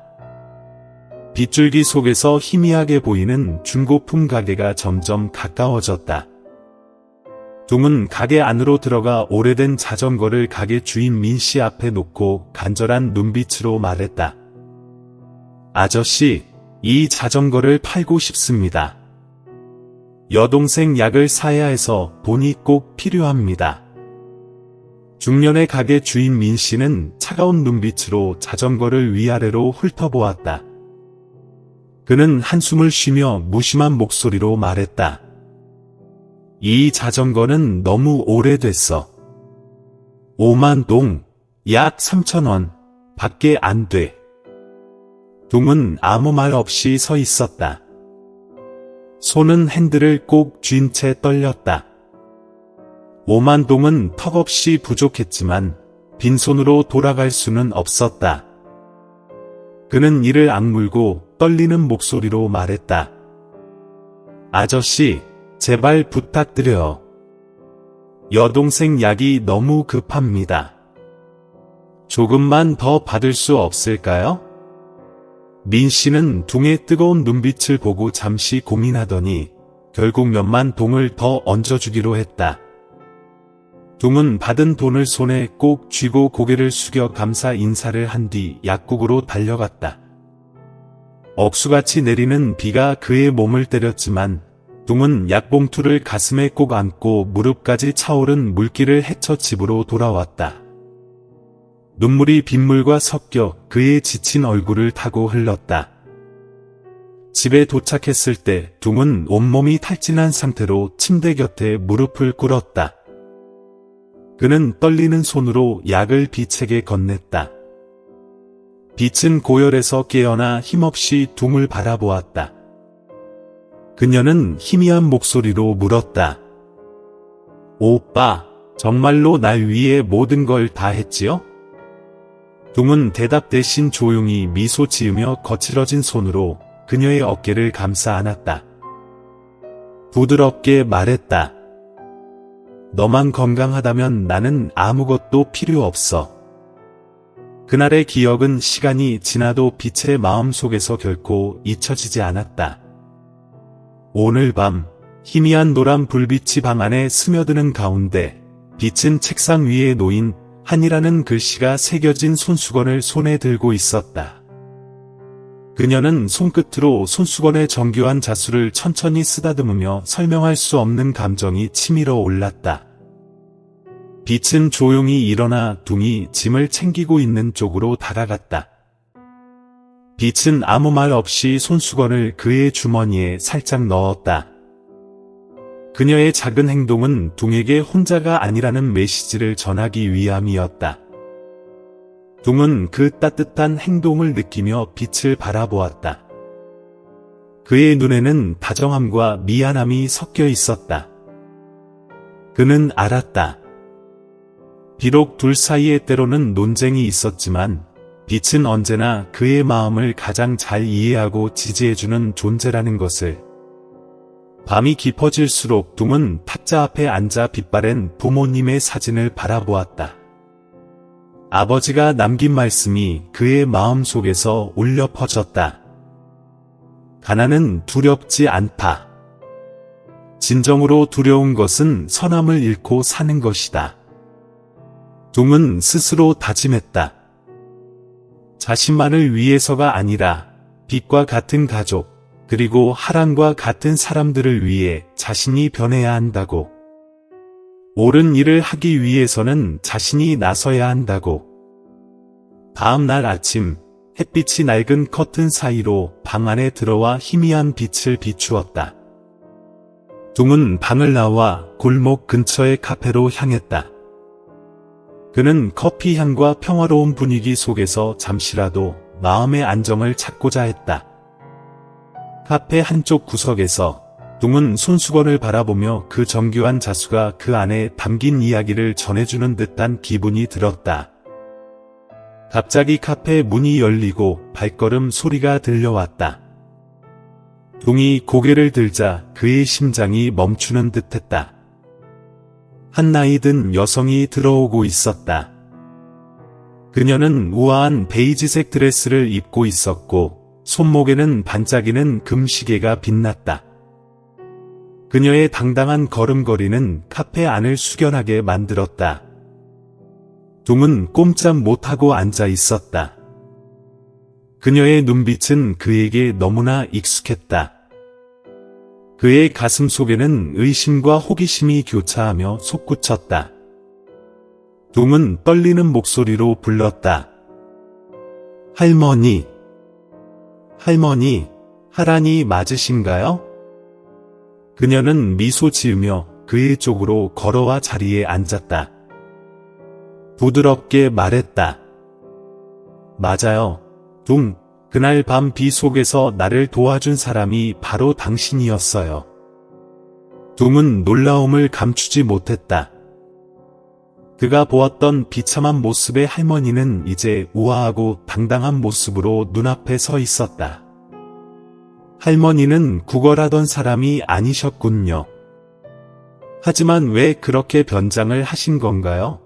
빗줄기 속에서 희미하게 보이는 중고품 가게가 점점 가까워졌다. 둥은 가게 안으로 들어가 오래된 자전거를 가게 주인 민씨 앞에 놓고 간절한 눈빛으로 말했다. 아저씨, 이 자전거를 팔고 싶습니다. 여동생 약을 사야 해서 돈이 꼭 필요합니다. 중년의 가게 주인 민씨는 차가운 눈빛으로 자전거를 위아래로 훑어보았다. 그는 한숨을 쉬며 무심한 목소리로 말했다. 이 자전거는 너무 오래됐어. 5만 동, 약 3,000원, 밖에 안 돼. 둥은 아무 말 없이 서 있었다. 손은 핸들을 꼭 쥔 채 떨렸다. 5만 동은 턱없이 부족했지만 빈손으로 돌아갈 수는 없었다. 그는 이를 악물고 떨리는 목소리로 말했다. 아저씨, 제발 부탁드려요. 여동생 약이 너무 급합니다. 조금만 더 받을 수 없을까요? 민 씨는 둥의 뜨거운 눈빛을 보고 잠시 고민하더니 결국 몇만 동을 더 얹어주기로 했다. 둥은 받은 돈을 손에 꼭 쥐고 고개를 숙여 감사 인사를 한 뒤 약국으로 달려갔다. 억수같이 내리는 비가 그의 몸을 때렸지만 둥은 약봉투를 가슴에 꼭 안고 무릎까지 차오른 물기를 헤쳐 집으로 돌아왔다. 눈물이 빗물과 섞여 그의 지친 얼굴을 타고 흘렀다. 집에 도착했을 때 둥은 온몸이 탈진한 상태로 침대 곁에 무릎을 꿇었다. 그는 떨리는 손으로 약을 빛에게 건넸다. 빛은 고열에서 깨어나 힘없이 둥을 바라보았다. 그녀는 희미한 목소리로 물었다. 오빠, 정말로 날 위해 모든 걸 다 했지요? 둥은 대답 대신 조용히 미소 지으며 거칠어진 손으로 그녀의 어깨를 감싸 안았다. 부드럽게 말했다. 너만 건강하다면 나는 아무것도 필요 없어. 그날의 기억은 시간이 지나도 빛의 마음속에서 결코 잊혀지지 않았다. 오늘 밤 희미한 노란 불빛이 방 안에 스며드는 가운데 빛은 책상 위에 놓인 한이라는 글씨가 새겨진 손수건을 손에 들고 있었다. 그녀는 손끝으로 손수건의 정교한 자수를 천천히 쓰다듬으며 설명할 수 없는 감정이 치밀어 올랐다. 빛은 조용히 일어나 둥이 짐을 챙기고 있는 쪽으로 다가갔다. 빛은 아무 말 없이 손수건을 그의 주머니에 살짝 넣었다. 그녀의 작은 행동은 둥에게 혼자가 아니라는 메시지를 전하기 위함이었다. 둥은 그 따뜻한 행동을 느끼며 빛을 바라보았다. 그의 눈에는 다정함과 미안함이 섞여 있었다. 그는 알았다. 비록 둘 사이에 때로는 논쟁이 있었지만 빛은 언제나 그의 마음을 가장 잘 이해하고 지지해주는 존재라는 것을. 밤이 깊어질수록 둥은 탁자 앞에 앉아 빛바랜 부모님의 사진을 바라보았다. 아버지가 남긴 말씀이 그의 마음속에서 울려 퍼졌다. 가난은 두렵지 않다. 진정으로 두려운 것은 선함을 잃고 사는 것이다. 둥은 스스로 다짐했다. 자신만을 위해서가 아니라 빛과 같은 가족, 그리고 하란과 같은 사람들을 위해 자신이 변해야 한다고. 옳은 일을 하기 위해서는 자신이 나서야 한다고. 다음 날 아침, 햇빛이 낡은 커튼 사이로 방 안에 들어와 희미한 빛을 비추었다. 둥은 방을 나와 골목 근처의 카페로 향했다. 그는 커피 향과 평화로운 분위기 속에서 잠시라도 마음의 안정을 찾고자 했다. 카페 한쪽 구석에서 둥은 손수건을 바라보며 그 정교한 자수가 그 안에 담긴 이야기를 전해주는 듯한 기분이 들었다. 갑자기 카페 문이 열리고 발걸음 소리가 들려왔다. 둥이 고개를 들자 그의 심장이 멈추는 듯했다. 한 나이 든 여성이 들어오고 있었다. 그녀는 우아한 베이지색 드레스를 입고 있었고 손목에는 반짝이는 금시계가 빛났다. 그녀의 당당한 걸음걸이는 카페 안을 숙연하게 만들었다. 둥은 꼼짝 못하고 앉아 있었다. 그녀의 눈빛은 그에게 너무나 익숙했다. 그의 가슴 속에는 의심과 호기심이 교차하며 솟구쳤다. 둥은 떨리는 목소리로 불렀다. 할머니. 할머니, 하란이 맞으신가요? 그녀는 미소 지으며 그의 쪽으로 걸어와 자리에 앉았다. 부드럽게 말했다. 맞아요, 둥. 그날 밤 비 속에서 나를 도와준 사람이 바로 당신이었어요. 둥은 놀라움을 감추지 못했다. 그가 보았던 비참한 모습의 할머니는 이제 우아하고 당당한 모습으로 눈앞에 서 있었다. 할머니는 구걸하던 사람이 아니셨군요. 하지만 왜 그렇게 변장을 하신 건가요?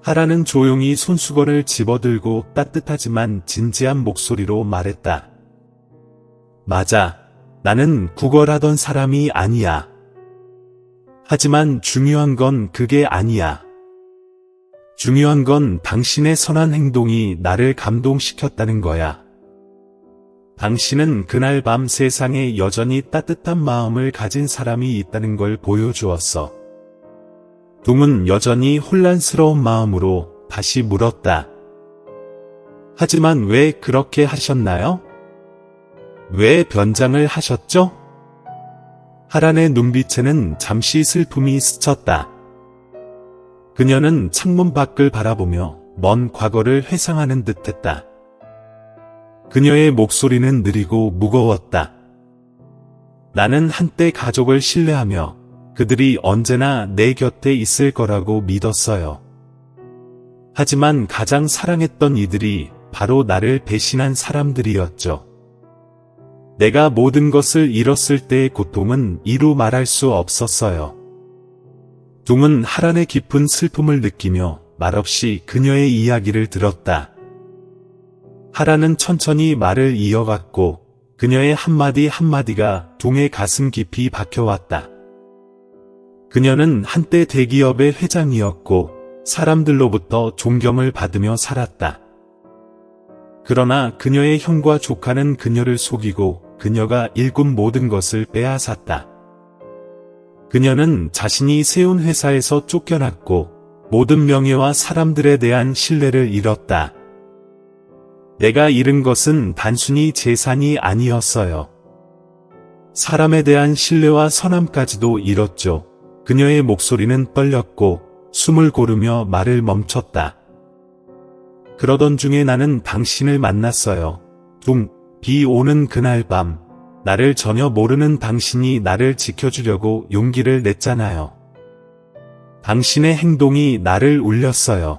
하라는 조용히 손수건을 집어들고 따뜻하지만 진지한 목소리로 말했다. 맞아. 나는 구걸하던 사람이 아니야. 하지만 중요한 건 그게 아니야. 중요한 건 당신의 선한 행동이 나를 감동시켰다는 거야. 당신은 그날 밤 세상에 여전히 따뜻한 마음을 가진 사람이 있다는 걸 보여주었어. 둥은 여전히 혼란스러운 마음으로 다시 물었다. 하지만 왜 그렇게 하셨나요? 왜 변장을 하셨죠? 하란의 눈빛에는 잠시 슬픔이 스쳤다. 그녀는 창문 밖을 바라보며 먼 과거를 회상하는 듯했다. 그녀의 목소리는 느리고 무거웠다. 나는 한때 가족을 신뢰하며 그들이 언제나 내 곁에 있을 거라고 믿었어요. 하지만 가장 사랑했던 이들이 바로 나를 배신한 사람들이었죠. 내가 모든 것을 잃었을 때의 고통은 이루 말할 수 없었어요. 둥은 하란의 깊은 슬픔을 느끼며 말없이 그녀의 이야기를 들었다. 하란은 천천히 말을 이어갔고 그녀의 한마디 한마디가 둥의 가슴 깊이 박혀왔다. 그녀는 한때 대기업의 회장이었고 사람들로부터 존경을 받으며 살았다. 그러나 그녀의 형과 조카는 그녀를 속이고 그녀가 일군 모든 것을 빼앗았다. 그녀는 자신이 세운 회사에서 쫓겨났고 모든 명예와 사람들에 대한 신뢰를 잃었다. 내가 잃은 것은 단순히 재산이 아니었어요. 사람에 대한 신뢰와 선함까지도 잃었죠. 그녀의 목소리는 떨렸고 숨을 고르며 말을 멈췄다. 그러던 중에 나는 당신을 만났어요. 둥, 비 오는 그날 밤, 나를 전혀 모르는 당신이 나를 지켜주려고 용기를 냈잖아요. 당신의 행동이 나를 울렸어요.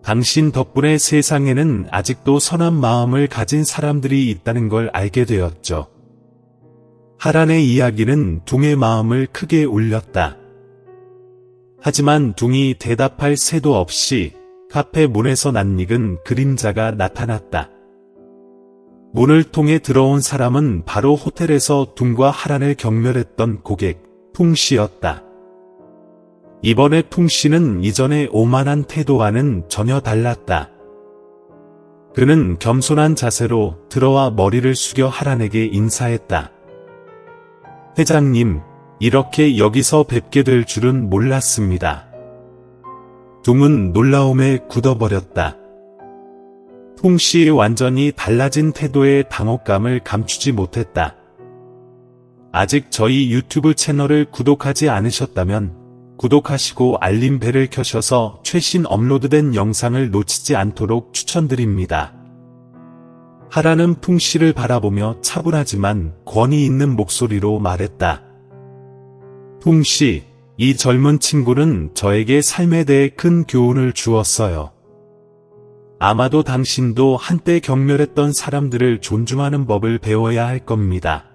당신 덕분에 세상에는 아직도 선한 마음을 가진 사람들이 있다는 걸 알게 되었죠. 하란의 이야기는 둥의 마음을 크게 울렸다. 하지만 둥이 대답할 새도 없이 카페 문에서 낯익은 그림자가 나타났다. 문을 통해 들어온 사람은 바로 호텔에서 둥과 하란을 경멸했던 고객 풍씨였다. 이번에 풍씨는 이전의 오만한 태도와는 전혀 달랐다. 그는 겸손한 자세로 들어와 머리를 숙여 하란에게 인사했다. 회장님, 이렇게 여기서 뵙게 될 줄은 몰랐습니다. 둥은 놀라움에 굳어버렸다. 풍씨의 완전히 달라진 태도의 당혹감을 감추지 못했다. 아직 저희 유튜브 채널을 구독하지 않으셨다면 구독하시고 알림벨을 켜셔서 최신 업로드된 영상을 놓치지 않도록 추천드립니다. 하란은 풍씨를 바라보며 차분하지만 권위 있는 목소리로 말했다. 풍씨, 이 젊은 친구는 저에게 삶에 대해 큰 교훈을 주었어요. 아마도 당신도 한때 경멸했던 사람들을 존중하는 법을 배워야 할 겁니다.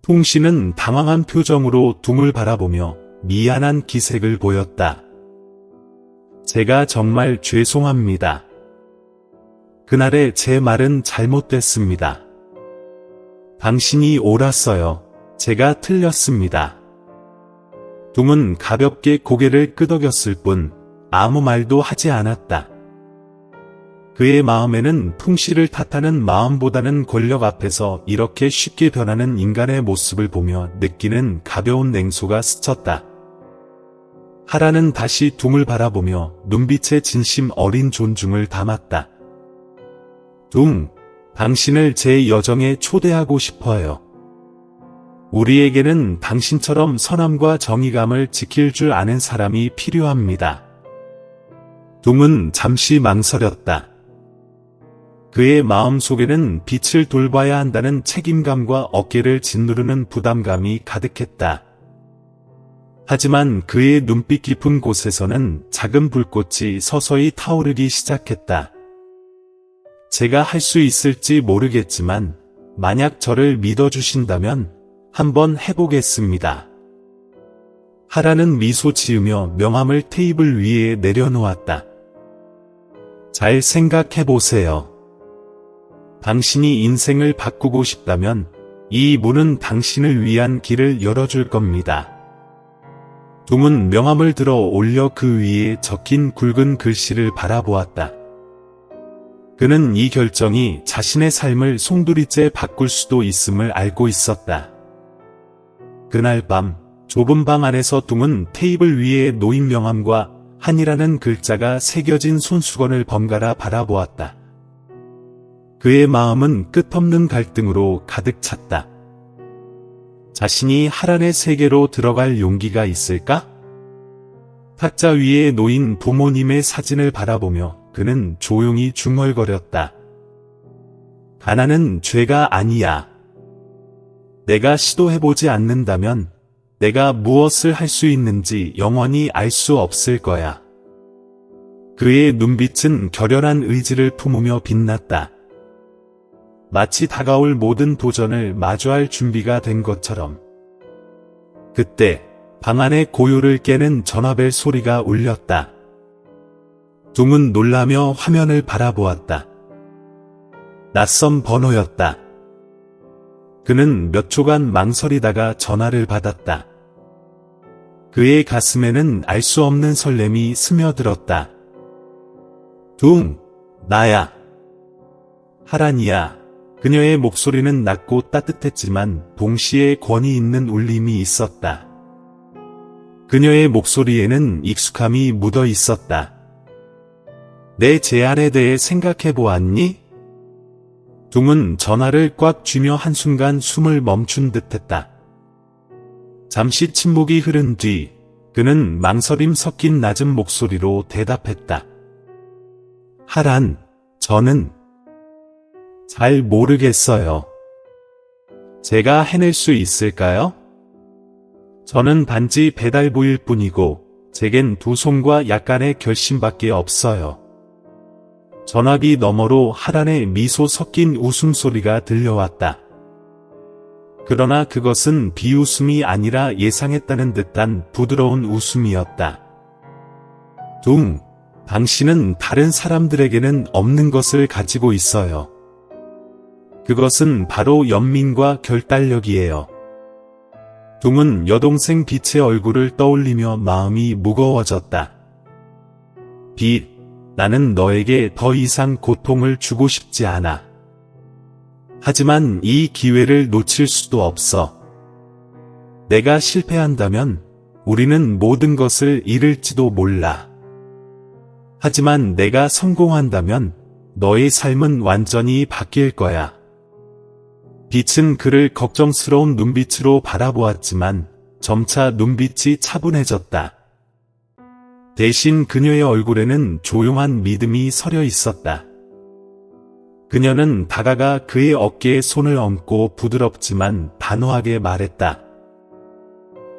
풍씨는 당황한 표정으로 둥을 바라보며 미안한 기색을 보였다. 제가 정말 죄송합니다. 그날의 제 말은 잘못됐습니다. 당신이 옳았어요. 제가 틀렸습니다. 둥은 가볍게 고개를 끄덕였을 뿐 아무 말도 하지 않았다. 그의 마음에는 풍씨를 탓하는 마음보다는 권력 앞에서 이렇게 쉽게 변하는 인간의 모습을 보며 느끼는 가벼운 냉소가 스쳤다. 하란은 다시 둥을 바라보며 눈빛에 진심 어린 존중을 담았다. 둥, 당신을 제 여정에 초대하고 싶어요. 우리에게는 당신처럼 선함과 정의감을 지킬 줄 아는 사람이 필요합니다. 둥은 잠시 망설였다. 그의 마음속에는 빛을 돌봐야 한다는 책임감과 어깨를 짓누르는 부담감이 가득했다. 하지만 그의 눈빛 깊은 곳에서는 작은 불꽃이 서서히 타오르기 시작했다. 제가 할 수 있을지 모르겠지만 만약 저를 믿어주신다면 한번 해보겠습니다. 하라는 미소 지으며 명함을 테이블 위에 내려놓았다. 잘 생각해보세요. 당신이 인생을 바꾸고 싶다면 이 문은 당신을 위한 길을 열어줄 겁니다. 둥은 명함을 들어 올려 그 위에 적힌 굵은 글씨를 바라보았다. 그는 이 결정이 자신의 삶을 송두리째 바꿀 수도 있음을 알고 있었다. 그날 밤 좁은 방 안에서 둥은 테이블 위에 놓인 명함과 한이라는 글자가 새겨진 손수건을 번갈아 바라보았다. 그의 마음은 끝없는 갈등으로 가득 찼다. 자신이 하란의 세계로 들어갈 용기가 있을까? 탁자 위에 놓인 부모님의 사진을 바라보며 그는 조용히 중얼거렸다. 가난은 죄가 아니야. 내가 시도해보지 않는다면 내가 무엇을 할 수 있는지 영원히 알 수 없을 거야. 그의 눈빛은 결연한 의지를 품으며 빛났다. 마치 다가올 모든 도전을 마주할 준비가 된 것처럼. 그때 방 안의 고요를 깨는 전화벨 소리가 울렸다. 둥은 놀라며 화면을 바라보았다. 낯선 번호였다. 그는 몇 초간 망설이다가 전화를 받았다. 그의 가슴에는 알 수 없는 설렘이 스며들었다. 둥, 나야. 하란이야. 그녀의 목소리는 낮고 따뜻했지만 동시에 권위 있는 울림이 있었다. 그녀의 목소리에는 익숙함이 묻어 있었다. 내 제안에 대해 생각해보았니? 둥은 전화를 꽉 쥐며 한순간 숨을 멈춘 듯했다. 잠시 침묵이 흐른 뒤 그는 망설임 섞인 낮은 목소리로 대답했다. 하란, 저는 잘 모르겠어요. 제가 해낼 수 있을까요? 저는 단지 배달부일 뿐이고 제겐 두 손과 약간의 결심밖에 없어요. 전화기 너머로 하란의 미소 섞인 웃음소리가 들려왔다. 그러나 그것은 비웃음이 아니라 예상했다는 듯한 부드러운 웃음이었다. 둥, 당신은 다른 사람들에게는 없는 것을 가지고 있어요. 그것은 바로 연민과 결단력이에요. 둥은 여동생 빛의 얼굴을 떠올리며 마음이 무거워졌다. 빛, 나는 너에게 더 이상 고통을 주고 싶지 않아. 하지만 이 기회를 놓칠 수도 없어. 내가 실패한다면 우리는 모든 것을 잃을지도 몰라. 하지만 내가 성공한다면 너의 삶은 완전히 바뀔 거야. 빛은 그를 걱정스러운 눈빛으로 바라보았지만 점차 눈빛이 차분해졌다. 대신 그녀의 얼굴에는 조용한 믿음이 서려 있었다. 그녀는 다가가 그의 어깨에 손을 얹고 부드럽지만 단호하게 말했다.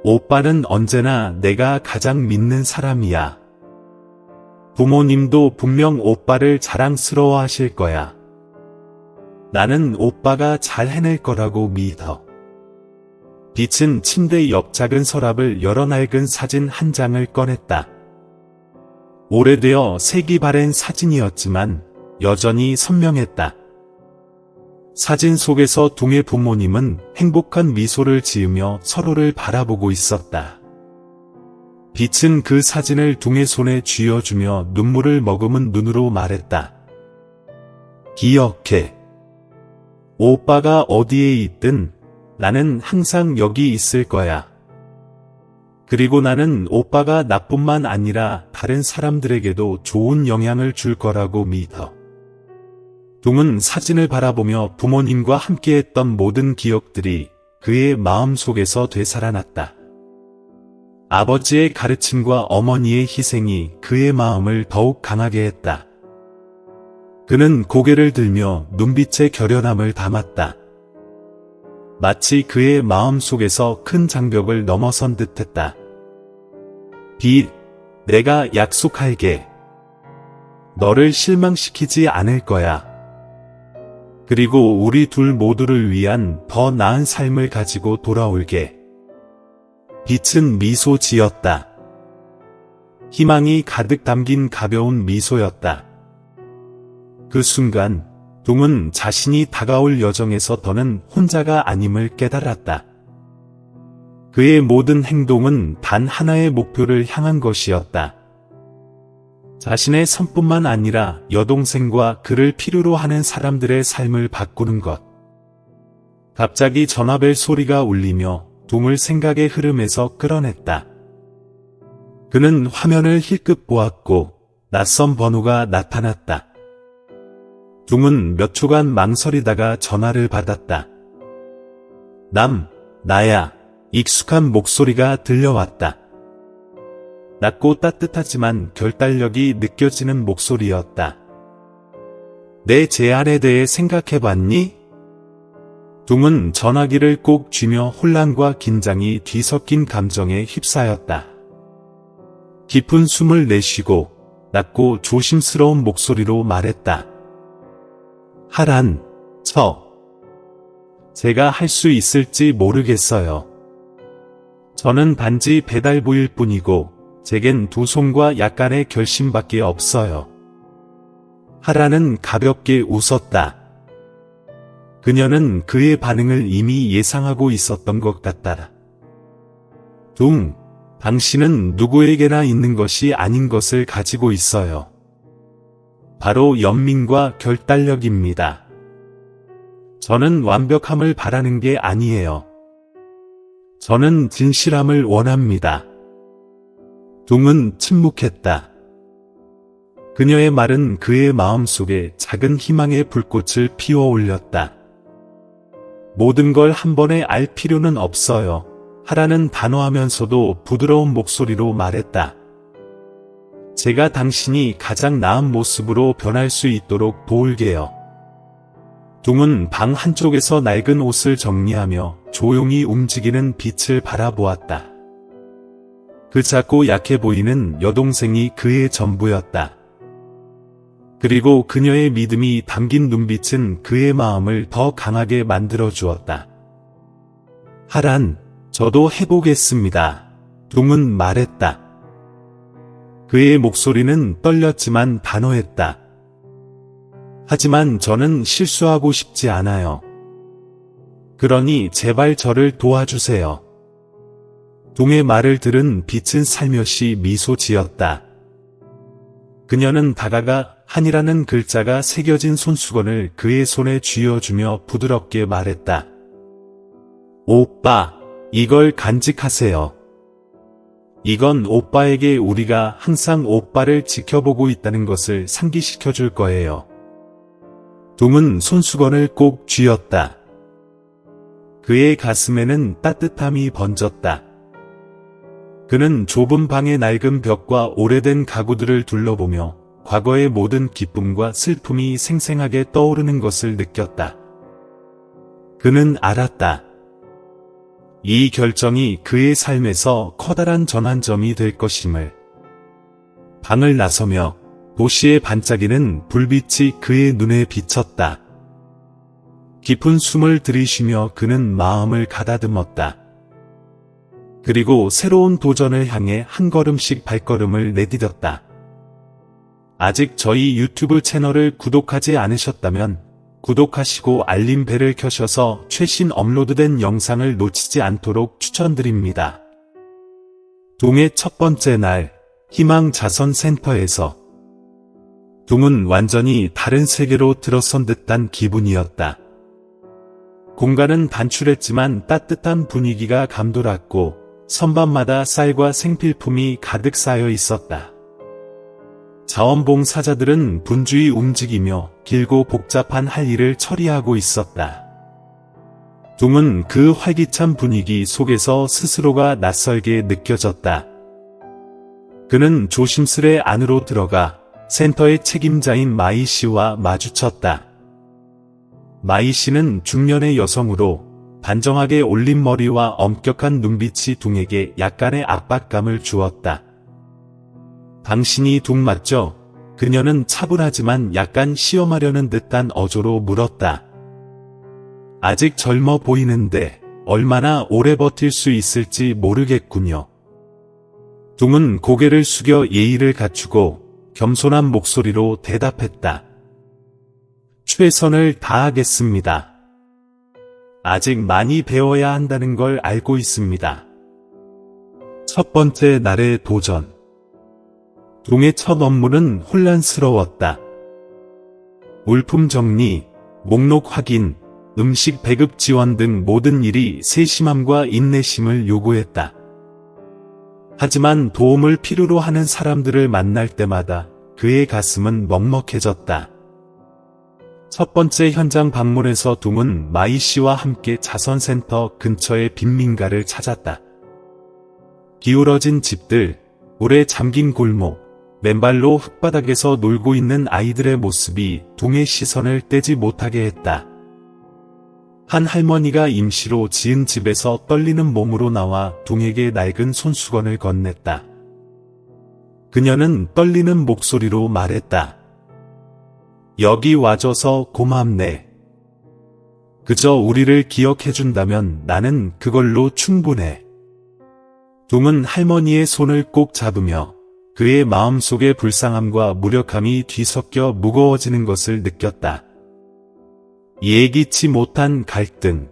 오빠는 언제나 내가 가장 믿는 사람이야. 부모님도 분명 오빠를 자랑스러워하실 거야. 나는 오빠가 잘 해낼 거라고 믿어. 빛은 침대 옆 작은 서랍을 열어 낡은 사진 한 장을 꺼냈다. 오래되어 색이 바랜 사진이었지만 여전히 선명했다. 사진 속에서 둥의 부모님은 행복한 미소를 지으며 서로를 바라보고 있었다. 빛은 그 사진을 둥의 손에 쥐어주며 눈물을 머금은 눈으로 말했다. 기억해. 오빠가 어디에 있든 나는 항상 여기 있을 거야. 그리고 나는 오빠가 나뿐만 아니라 다른 사람들에게도 좋은 영향을 줄 거라고 믿어. 둥은 사진을 바라보며 부모님과 함께했던 모든 기억들이 그의 마음속에서 되살아났다. 아버지의 가르침과 어머니의 희생이 그의 마음을 더욱 강하게 했다. 그는 고개를 들며 눈빛에 결연함을 담았다. 마치 그의 마음속에서 큰 장벽을 넘어선 듯했다. 빛, 내가 약속할게. 너를 실망시키지 않을 거야. 그리고 우리 둘 모두를 위한 더 나은 삶을 가지고 돌아올게. 빛은 미소 지었다. 희망이 가득 담긴 가벼운 미소였다. 그 순간 둥은 자신이 다가올 여정에서 더는 혼자가 아님을 깨달았다. 그의 모든 행동은 단 하나의 목표를 향한 것이었다. 자신의 삶뿐만 아니라 여동생과 그를 필요로 하는 사람들의 삶을 바꾸는 것. 갑자기 전화벨 소리가 울리며 둥을 생각의 흐름에서 끌어냈다. 그는 화면을 힐끗 보았고 낯선 번호가 나타났다. 둥은 몇 초간 망설이다가 전화를 받았다. 나야. 익숙한 목소리가 들려왔다. 낮고 따뜻하지만 결단력이 느껴지는 목소리였다. 내 제안에 대해 생각해봤니? 둥은 전화기를 꼭 쥐며 혼란과 긴장이 뒤섞인 감정에 휩싸였다. 깊은 숨을 내쉬고 낮고 조심스러운 목소리로 말했다. 하란, 제가 할 수 있을지 모르겠어요. 저는 단지 배달부일 뿐이고 제겐 두 손과 약간의 결심밖에 없어요. 하라는 가볍게 웃었다. 그녀는 그의 반응을 이미 예상하고 있었던 것 같다. 둥, 당신은 누구에게나 있는 것이 아닌 것을 가지고 있어요. 바로 연민과 결단력입니다. 저는 완벽함을 바라는 게 아니에요. 저는 진실함을 원합니다. 둥은 침묵했다. 그녀의 말은 그의 마음속에 작은 희망의 불꽃을 피워 올렸다. 모든 걸 한 번에 알 필요는 없어요. 하라는 단호하면서도 부드러운 목소리로 말했다. 제가 당신이 가장 나은 모습으로 변할 수 있도록 도울게요. 둥은 방 한쪽에서 낡은 옷을 정리하며 조용히 움직이는 빛을 바라보았다. 그 작고 약해 보이는 여동생이 그의 전부였다. 그리고 그녀의 믿음이 담긴 눈빛은 그의 마음을 더 강하게 만들어 주었다. 하란, 저도 해보겠습니다. 둥은 말했다. 그의 목소리는 떨렸지만 단호했다. 하지만 저는 실수하고 싶지 않아요. 그러니 제발 저를 도와주세요. 둥의 말을 들은 빛은 살며시 미소 지었다. 그녀는 다가가 한이라는 글자가 새겨진 손수건을 그의 손에 쥐어주며 부드럽게 말했다. 오빠, 이걸 간직하세요. 이건 오빠에게 우리가 항상 오빠를 지켜보고 있다는 것을 상기시켜 줄 거예요. 둥은 손수건을 꼭 쥐었다. 그의 가슴에는 따뜻함이 번졌다. 그는 좁은 방의 낡은 벽과 오래된 가구들을 둘러보며 과거의 모든 기쁨과 슬픔이 생생하게 떠오르는 것을 느꼈다. 그는 알았다. 이 결정이 그의 삶에서 커다란 전환점이 될 것임을. 방을 나서며 도시의 반짝이는 불빛이 그의 눈에 비쳤다. 깊은 숨을 들이쉬며 그는 마음을 가다듬었다. 그리고 새로운 도전을 향해 한 걸음씩 발걸음을 내디뎠다. 아직 저희 유튜브 채널을 구독하지 않으셨다면 구독하시고 알림벨을 켜셔서 최신 업로드된 영상을 놓치지 않도록 추천드립니다. 둥의 첫 번째 날, 희망자선센터에서 둥은 완전히 다른 세계로 들어선 듯한 기분이었다. 공간은 단출했지만 따뜻한 분위기가 감돌았고 선반마다 쌀과 생필품이 가득 쌓여 있었다. 자원봉사자들은 분주히 움직이며 길고 복잡한 할 일을 처리하고 있었다. 둥은 그 활기찬 분위기 속에서 스스로가 낯설게 느껴졌다. 그는 조심스레 안으로 들어가 센터의 책임자인 마이 씨와 마주쳤다. 마이 씨는 중년의 여성으로 단정하게 올린 머리와 엄격한 눈빛이 둥에게 약간의 압박감을 주었다. 당신이 둥 맞죠? 그녀는 차분하지만 약간 시험하려는 듯한 어조로 물었다. 아직 젊어 보이는데 얼마나 오래 버틸 수 있을지 모르겠군요. 둥은 고개를 숙여 예의를 갖추고 겸손한 목소리로 대답했다. 최선을 다하겠습니다. 아직 많이 배워야 한다는 걸 알고 있습니다. 첫 번째 날의 도전. 둥의 첫 업무는 혼란스러웠다. 물품 정리, 목록 확인, 음식 배급 지원 등 모든 일이 세심함과 인내심을 요구했다. 하지만 도움을 필요로 하는 사람들을 만날 때마다 그의 가슴은 먹먹해졌다. 첫 번째 현장 방문에서 둥은 마이 씨와 함께 자선센터 근처의 빈민가를 찾았다. 기울어진 집들, 물에 잠긴 골목, 맨발로 흙바닥에서 놀고 있는 아이들의 모습이 둥의 시선을 떼지 못하게 했다. 한 할머니가 임시로 지은 집에서 떨리는 몸으로 나와 둥에게 낡은 손수건을 건넸다. 그녀는 떨리는 목소리로 말했다. 여기 와줘서 고맙네. 그저 우리를 기억해준다면 나는 그걸로 충분해. 둥은 할머니의 손을 꼭 잡으며 그의 마음속의 불쌍함과 무력함이 뒤섞여 무거워지는 것을 느꼈다. 예기치 못한 갈등.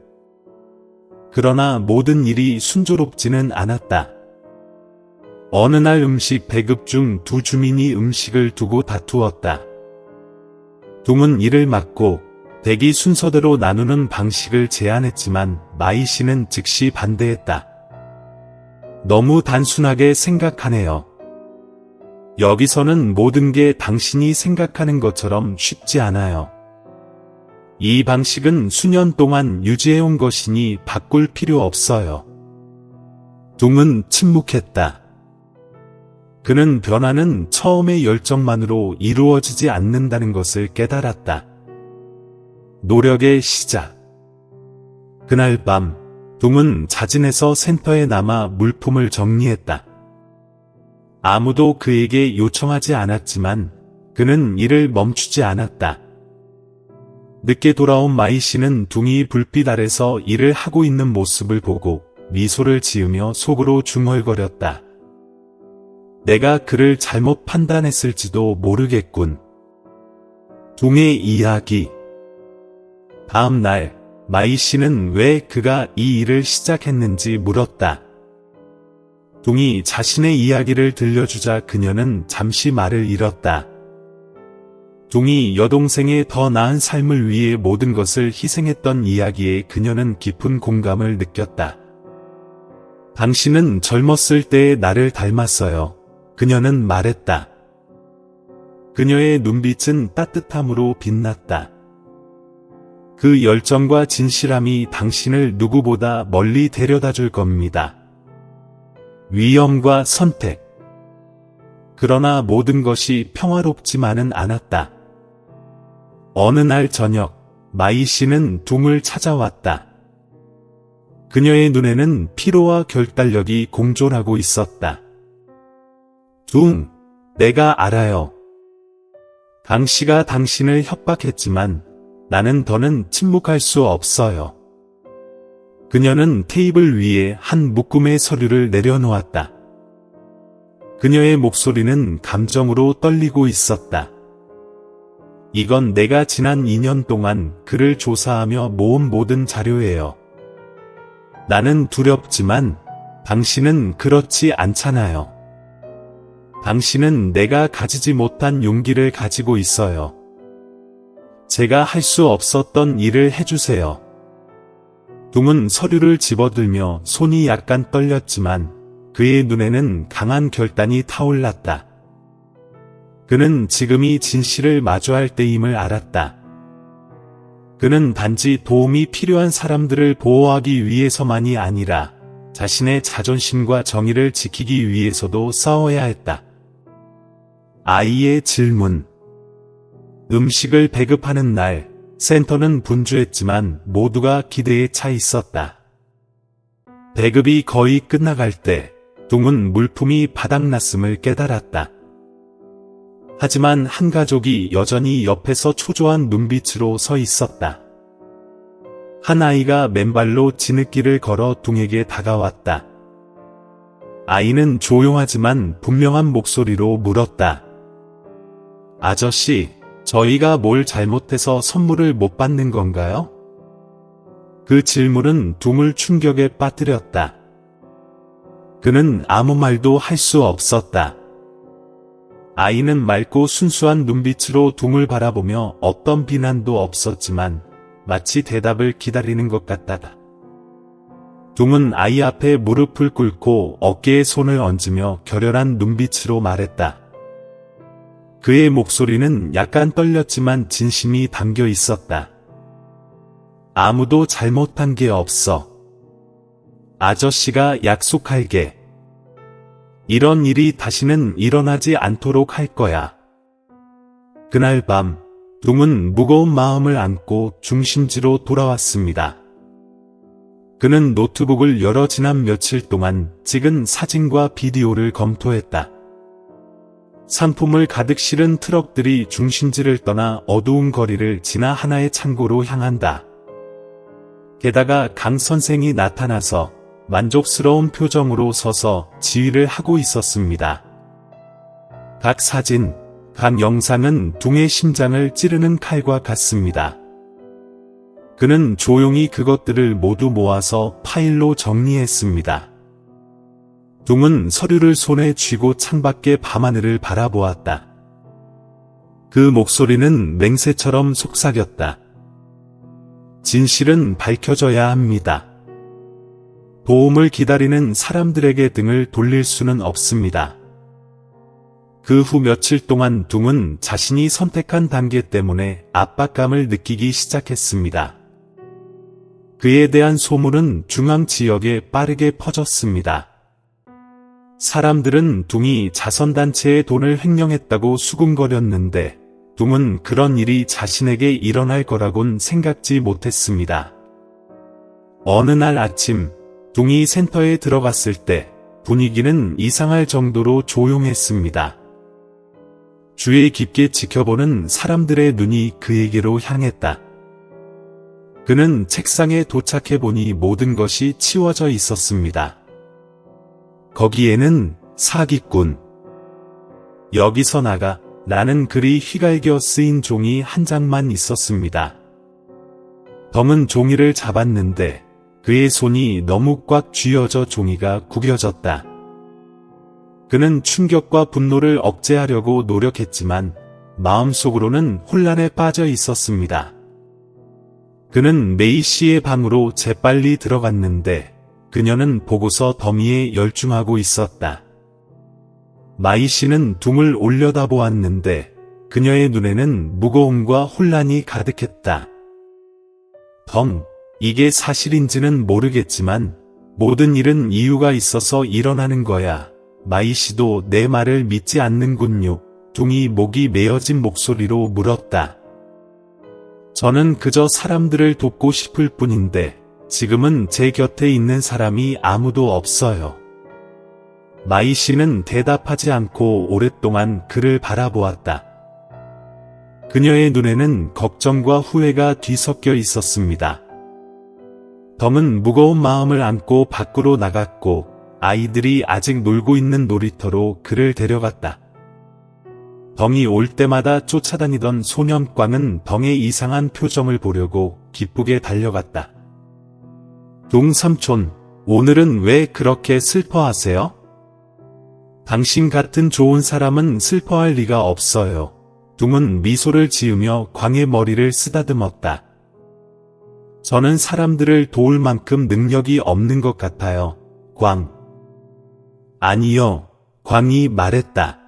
그러나 모든 일이 순조롭지는 않았다. 어느 날 음식 배급 중 두 주민이 음식을 두고 다투었다. 둥은 이를 막고 대기 순서대로 나누는 방식을 제안했지만 마이 씨는 즉시 반대했다. 너무 단순하게 생각하네요. 여기서는 모든 게 당신이 생각하는 것처럼 쉽지 않아요. 이 방식은 수년 동안 유지해온 것이니 바꿀 필요 없어요. 둥은 침묵했다. 그는 변화는 처음의 열정만으로 이루어지지 않는다는 것을 깨달았다. 노력의 시작. 그날 밤, 둥은 자진해서 센터에 남아 물품을 정리했다. 아무도 그에게 요청하지 않았지만 그는 일을 멈추지 않았다. 늦게 돌아온 마이 씨는 둥이 불빛 아래서 일을 하고 있는 모습을 보고 미소를 지으며 속으로 중얼거렸다. 내가 그를 잘못 판단했을지도 모르겠군. 둥의 이야기. 다음 날, 마이 씨는 왜 그가 이 일을 시작했는지 물었다. 둥이 자신의 이야기를 들려주자 그녀는 잠시 말을 잃었다. 둥이 여동생의 더 나은 삶을 위해 모든 것을 희생했던 이야기에 그녀는 깊은 공감을 느꼈다. 당신은 젊었을 때의 나를 닮았어요. 그녀는 말했다. 그녀의 눈빛은 따뜻함으로 빛났다. 그 열정과 진실함이 당신을 누구보다 멀리 데려다 줄 겁니다. 위험과 선택. 그러나 모든 것이 평화롭지만은 않았다. 어느 날 저녁, 마이 씨는 둥을 찾아왔다. 그녀의 눈에는 피로와 결단력이 공존하고 있었다. 둥, 내가 알아요. 강 씨가 당신을 협박했지만 나는 더는 침묵할 수 없어요. 그녀는 테이블 위에 한 묶음의 서류를 내려놓았다. 그녀의 목소리는 감정으로 떨리고 있었다. 이건 내가 지난 2년 동안 그를 조사하며 모은 모든 자료예요. 나는 두렵지만 당신은 그렇지 않잖아요. 당신은 내가 가지지 못한 용기를 가지고 있어요. 제가 할 수 없었던 일을 해주세요. 둥은 서류를 집어들며 손이 약간 떨렸지만 그의 눈에는 강한 결단이 타올랐다. 그는 지금이 진실을 마주할 때임을 알았다. 그는 단지 도움이 필요한 사람들을 보호하기 위해서만이 아니라 자신의 자존심과 정의를 지키기 위해서도 싸워야 했다. 아이의 질문. 음식을 배급하는 날, 센터는 분주했지만 모두가 기대에 차 있었다. 배급이 거의 끝나갈 때, 둥은 물품이 바닥났음을 깨달았다. 하지만 한 가족이 여전히 옆에서 초조한 눈빛으로 서 있었다. 한 아이가 맨발로 지느길을 걸어 둥에게 다가왔다. 아이는 조용하지만 분명한 목소리로 물었다. 아저씨, 저희가 뭘 잘못해서 선물을 못 받는 건가요? 그 질문은 둥을 충격에 빠뜨렸다. 그는 아무 말도 할 수 없었다. 아이는 맑고 순수한 눈빛으로 둥을 바라보며 어떤 비난도 없었지만 마치 대답을 기다리는 것 같다. 둥은 아이 앞에 무릎을 꿇고 어깨에 손을 얹으며 결연한 눈빛으로 말했다. 그의 목소리는 약간 떨렸지만 진심이 담겨 있었다. 아무도 잘못한 게 없어. 아저씨가 약속할게. 이런 일이 다시는 일어나지 않도록 할 거야. 그날 밤, 둥은 무거운 마음을 안고 중심지로 돌아왔습니다. 그는 노트북을 열어 지난 며칠 동안 찍은 사진과 비디오를 검토했다. 상품을 가득 실은 트럭들이 중심지를 떠나 어두운 거리를 지나 하나의 창고로 향한다. 게다가 강 선생이 나타나서 만족스러운 표정으로 서서 지휘를 하고 있었습니다. 각 사진, 각 영상은 둥의 심장을 찌르는 칼과 같습니다. 그는 조용히 그것들을 모두 모아서 파일로 정리했습니다. 둥은 서류를 손에 쥐고 창밖의 밤하늘을 바라보았다. 그 목소리는 맹세처럼 속삭였다. 진실은 밝혀져야 합니다. 도움을 기다리는 사람들에게 등을 돌릴 수는 없습니다. 그 후 며칠 동안 둥은 자신이 선택한 단계 때문에 압박감을 느끼기 시작했습니다. 그에 대한 소문은 중앙 지역에 빠르게 퍼졌습니다. 사람들은 둥이 자선단체에 돈을 횡령했다고 수군거렸는데 둥은 그런 일이 자신에게 일어날 거라곤 생각지 못했습니다. 어느 날 아침, 둥이 센터에 들어갔을 때 분위기는 이상할 정도로 조용했습니다. 주의 깊게 지켜보는 사람들의 눈이 그에게로 향했다. 그는 책상에 도착해보니 모든 것이 치워져 있었습니다. 거기에는 사기꾼. 여기서 나가 라는 글이 휘갈겨 쓰인 종이 한 장만 있었습니다. 덩은 종이를 잡았는데 그의 손이 너무 꽉 쥐어져 종이가 구겨졌다. 그는 충격과 분노를 억제하려고 노력했지만 마음속으로는 혼란에 빠져 있었습니다. 그는 메이 씨의 방으로 재빨리 들어갔는데 그녀는 보고서 더미에 열중하고 있었다. 마이 씨는 둥을 올려다보았는데 그녀의 눈에는 무거움과 혼란이 가득했다. 덩, 이게 사실인지는 모르겠지만 모든 일은 이유가 있어서 일어나는 거야. 마이 씨도 내 말을 믿지 않는군요. 둥이 목이 메어진 목소리로 물었다. 저는 그저 사람들을 돕고 싶을 뿐인데 지금은 제 곁에 있는 사람이 아무도 없어요. 마이 씨는 대답하지 않고 오랫동안 그를 바라보았다. 그녀의 눈에는 걱정과 후회가 뒤섞여 있었습니다. 덩은 무거운 마음을 안고 밖으로 나갔고 아이들이 아직 놀고 있는 놀이터로 그를 데려갔다. 덩이 올 때마다 쫓아다니던 소년꽝은 덩의 이상한 표정을 보려고 기쁘게 달려갔다. 둥 삼촌, 오늘은 왜 그렇게 슬퍼하세요? 당신 같은 좋은 사람은 슬퍼할 리가 없어요. 둥은 미소를 지으며 광의 머리를 쓰다듬었다. 저는 사람들을 도울 만큼 능력이 없는 것 같아요. 광. 아니요, 광이 말했다.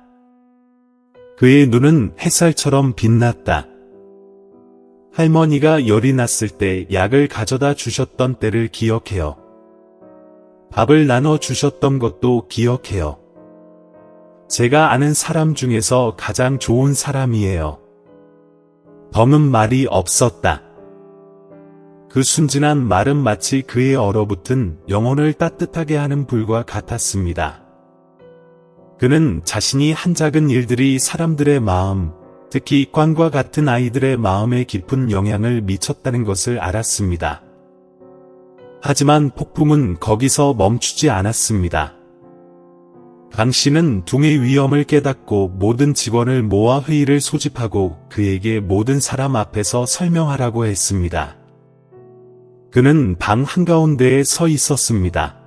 그의 눈은 햇살처럼 빛났다. 할머니가 열이 났을 때 약을 가져다 주셨던 때를 기억해요. 밥을 나눠 주셨던 것도 기억해요. 제가 아는 사람 중에서 가장 좋은 사람이에요. 덩은 말이 없었다. 그 순진한 말은 마치 그의 얼어붙은 영혼을 따뜻하게 하는 불과 같았습니다. 그는 자신이 한 작은 일들이 사람들의 마음, 특히 꽝과 같은 아이들의 마음에 깊은 영향을 미쳤다는 것을 알았습니다. 하지만 폭풍은 거기서 멈추지 않았습니다. 강 씨는 둥의 위험을 깨닫고 모든 직원을 모아 회의를 소집하고 그에게 모든 사람 앞에서 설명하라고 했습니다. 그는 방 한가운데에 서 있었습니다.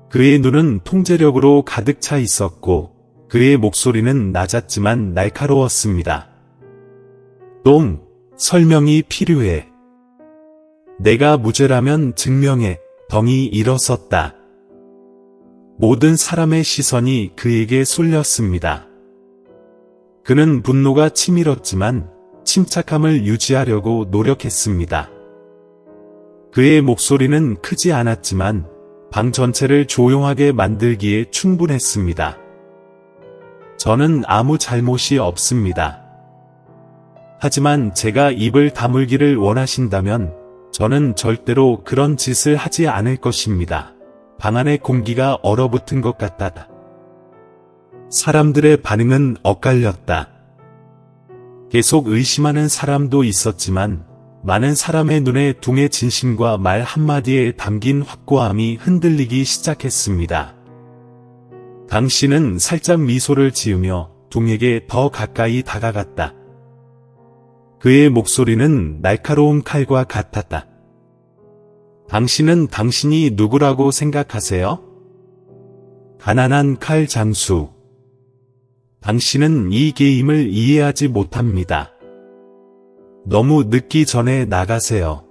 그의 눈은 통제력으로 가득 차 있었고 그의 목소리는 낮았지만 날카로웠습니다. 똥, 설명이 필요해. 내가 무죄라면 증명해. 덩이 일어섰다. 모든 사람의 시선이 그에게 쏠렸습니다. 그는 분노가 치밀었지만 침착함을 유지하려고 노력했습니다. 그의 목소리는 크지 않았지만 방 전체를 조용하게 만들기에 충분했습니다. 저는 아무 잘못이 없습니다. 하지만 제가 입을 다물기를 원하신다면 저는 절대로 그런 짓을 하지 않을 것입니다. 방 안의 공기가 얼어붙은 것 같다. 사람들의 반응은 엇갈렸다. 계속 의심하는 사람도 있었지만 많은 사람의 눈에 둥의 진심과 말 한마디에 담긴 확고함이 흔들리기 시작했습니다. 강 씨는 살짝 미소를 지으며 둥에게 더 가까이 다가갔다. 그의 목소리는 날카로운 칼과 같았다. 당신은 당신이 누구라고 생각하세요? 가난한 칼 장수. 당신은 이 게임을 이해하지 못합니다. 너무 늦기 전에 나가세요.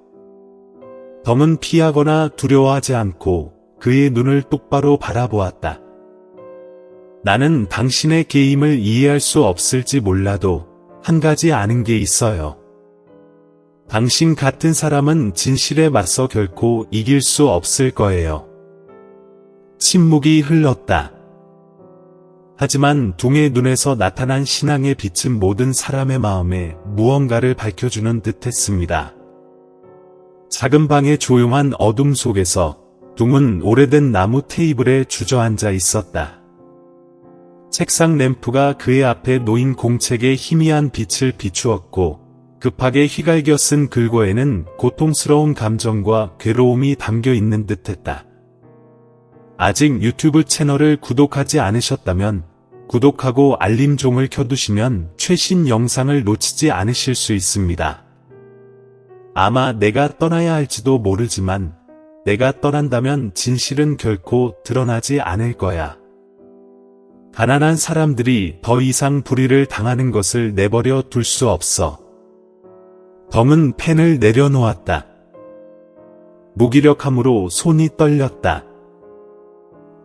덩은 피하거나 두려워하지 않고 그의 눈을 똑바로 바라보았다. 나는 당신의 게임을 이해할 수 없을지 몰라도 한 가지 아는 게 있어요. 당신 같은 사람은 진실에 맞서 결코 이길 수 없을 거예요. 침묵이 흘렀다. 하지만 둥의 눈에서 나타난 신앙의 빛은 모든 사람의 마음에 무언가를 밝혀주는 듯했습니다. 작은 방의 조용한 어둠 속에서 둥은 오래된 나무 테이블에 주저앉아 있었다. 책상 램프가 그의 앞에 놓인 공책에 희미한 빛을 비추었고 급하게 휘갈겨 쓴 글과에는 고통스러운 감정과 괴로움이 담겨 있는 듯했다. 아직 유튜브 채널을 구독하지 않으셨다면 구독하고 알림종을 켜두시면 최신 영상을 놓치지 않으실 수 있습니다. 아마 내가 떠나야 할지도 모르지만 내가 떠난다면 진실은 결코 드러나지 않을 거야. 가난한 사람들이 더 이상 불의를 당하는 것을 내버려 둘 수 없어. 덩은 펜을 내려놓았다. 무기력함으로 손이 떨렸다.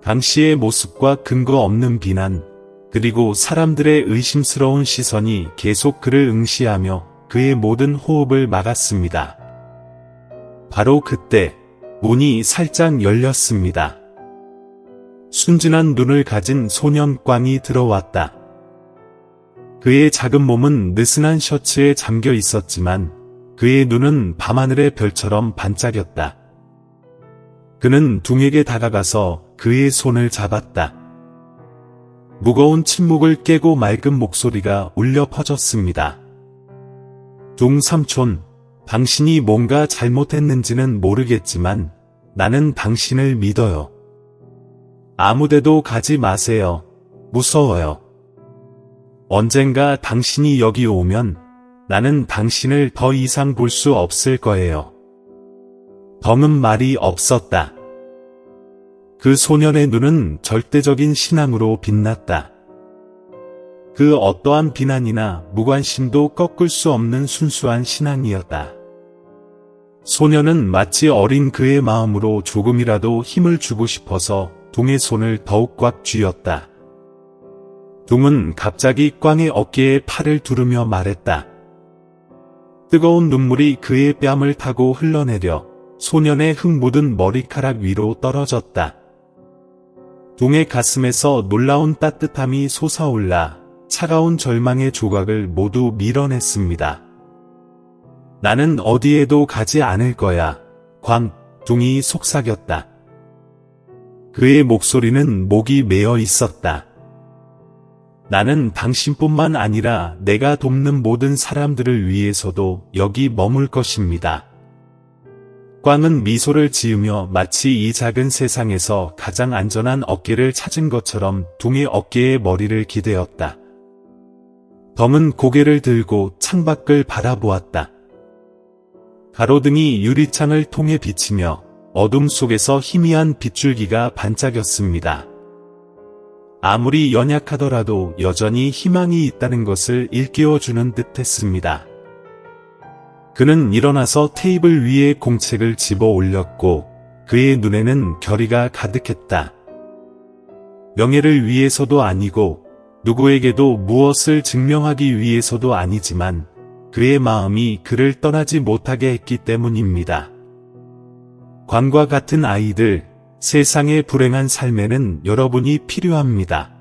강 씨의 모습과 근거 없는 비난, 그리고 사람들의 의심스러운 시선이 계속 그를 응시하며 그의 모든 호흡을 막았습니다. 바로 그때 문이 살짝 열렸습니다. 순진한 눈을 가진 소년 꽝이 들어왔다. 그의 작은 몸은 느슨한 셔츠에 잠겨 있었지만 그의 눈은 밤하늘의 별처럼 반짝였다. 그는 둥에게 다가가서 그의 손을 잡았다. 무거운 침묵을 깨고 맑은 목소리가 울려 퍼졌습니다. 둥 삼촌, 당신이 뭔가 잘못했는지는 모르겠지만 나는 당신을 믿어요. 아무데도 가지 마세요. 무서워요. 언젠가 당신이 여기 오면 나는 당신을 더 이상 볼 수 없을 거예요. 덩은 말이 없었다. 그 소년의 눈은 절대적인 신앙으로 빛났다. 그 어떠한 비난이나 무관심도 꺾을 수 없는 순수한 신앙이었다. 소년은 마치 어린 그의 마음으로 조금이라도 힘을 주고 싶어서 둥의 손을 더욱 꽉 쥐었다. 둥은 갑자기 꽝의 어깨에 팔을 두르며 말했다. 뜨거운 눈물이 그의 뺨을 타고 흘러내려 소년의 흙 묻은 머리카락 위로 떨어졌다. 둥의 가슴에서 놀라운 따뜻함이 솟아올라 차가운 절망의 조각을 모두 밀어냈습니다. 나는 어디에도 가지 않을 거야. 꽝, 둥이 속삭였다. 그의 목소리는 목이 메어 있었다. 나는 당신뿐만 아니라 내가 돕는 모든 사람들을 위해서도 여기 머물 것입니다. 꽝은 미소를 지으며 마치 이 작은 세상에서 가장 안전한 어깨를 찾은 것처럼 둥의 어깨에 머리를 기대었다. 덩은 고개를 들고 창밖을 바라보았다. 가로등이 유리창을 통해 비치며 어둠 속에서 희미한 빗줄기가 반짝였습니다. 아무리 연약하더라도 여전히 희망이 있다는 것을 일깨워주는 듯했습니다. 그는 일어나서 테이블 위에 공책을 집어 올렸고 그의 눈에는 결의가 가득했다. 명예를 위해서도 아니고 누구에게도 무엇을 증명하기 위해서도 아니지만 그의 마음이 그를 떠나지 못하게 했기 때문입니다. 광과 같은 아이들, 세상의 불행한 삶에는 여러분이 필요합니다.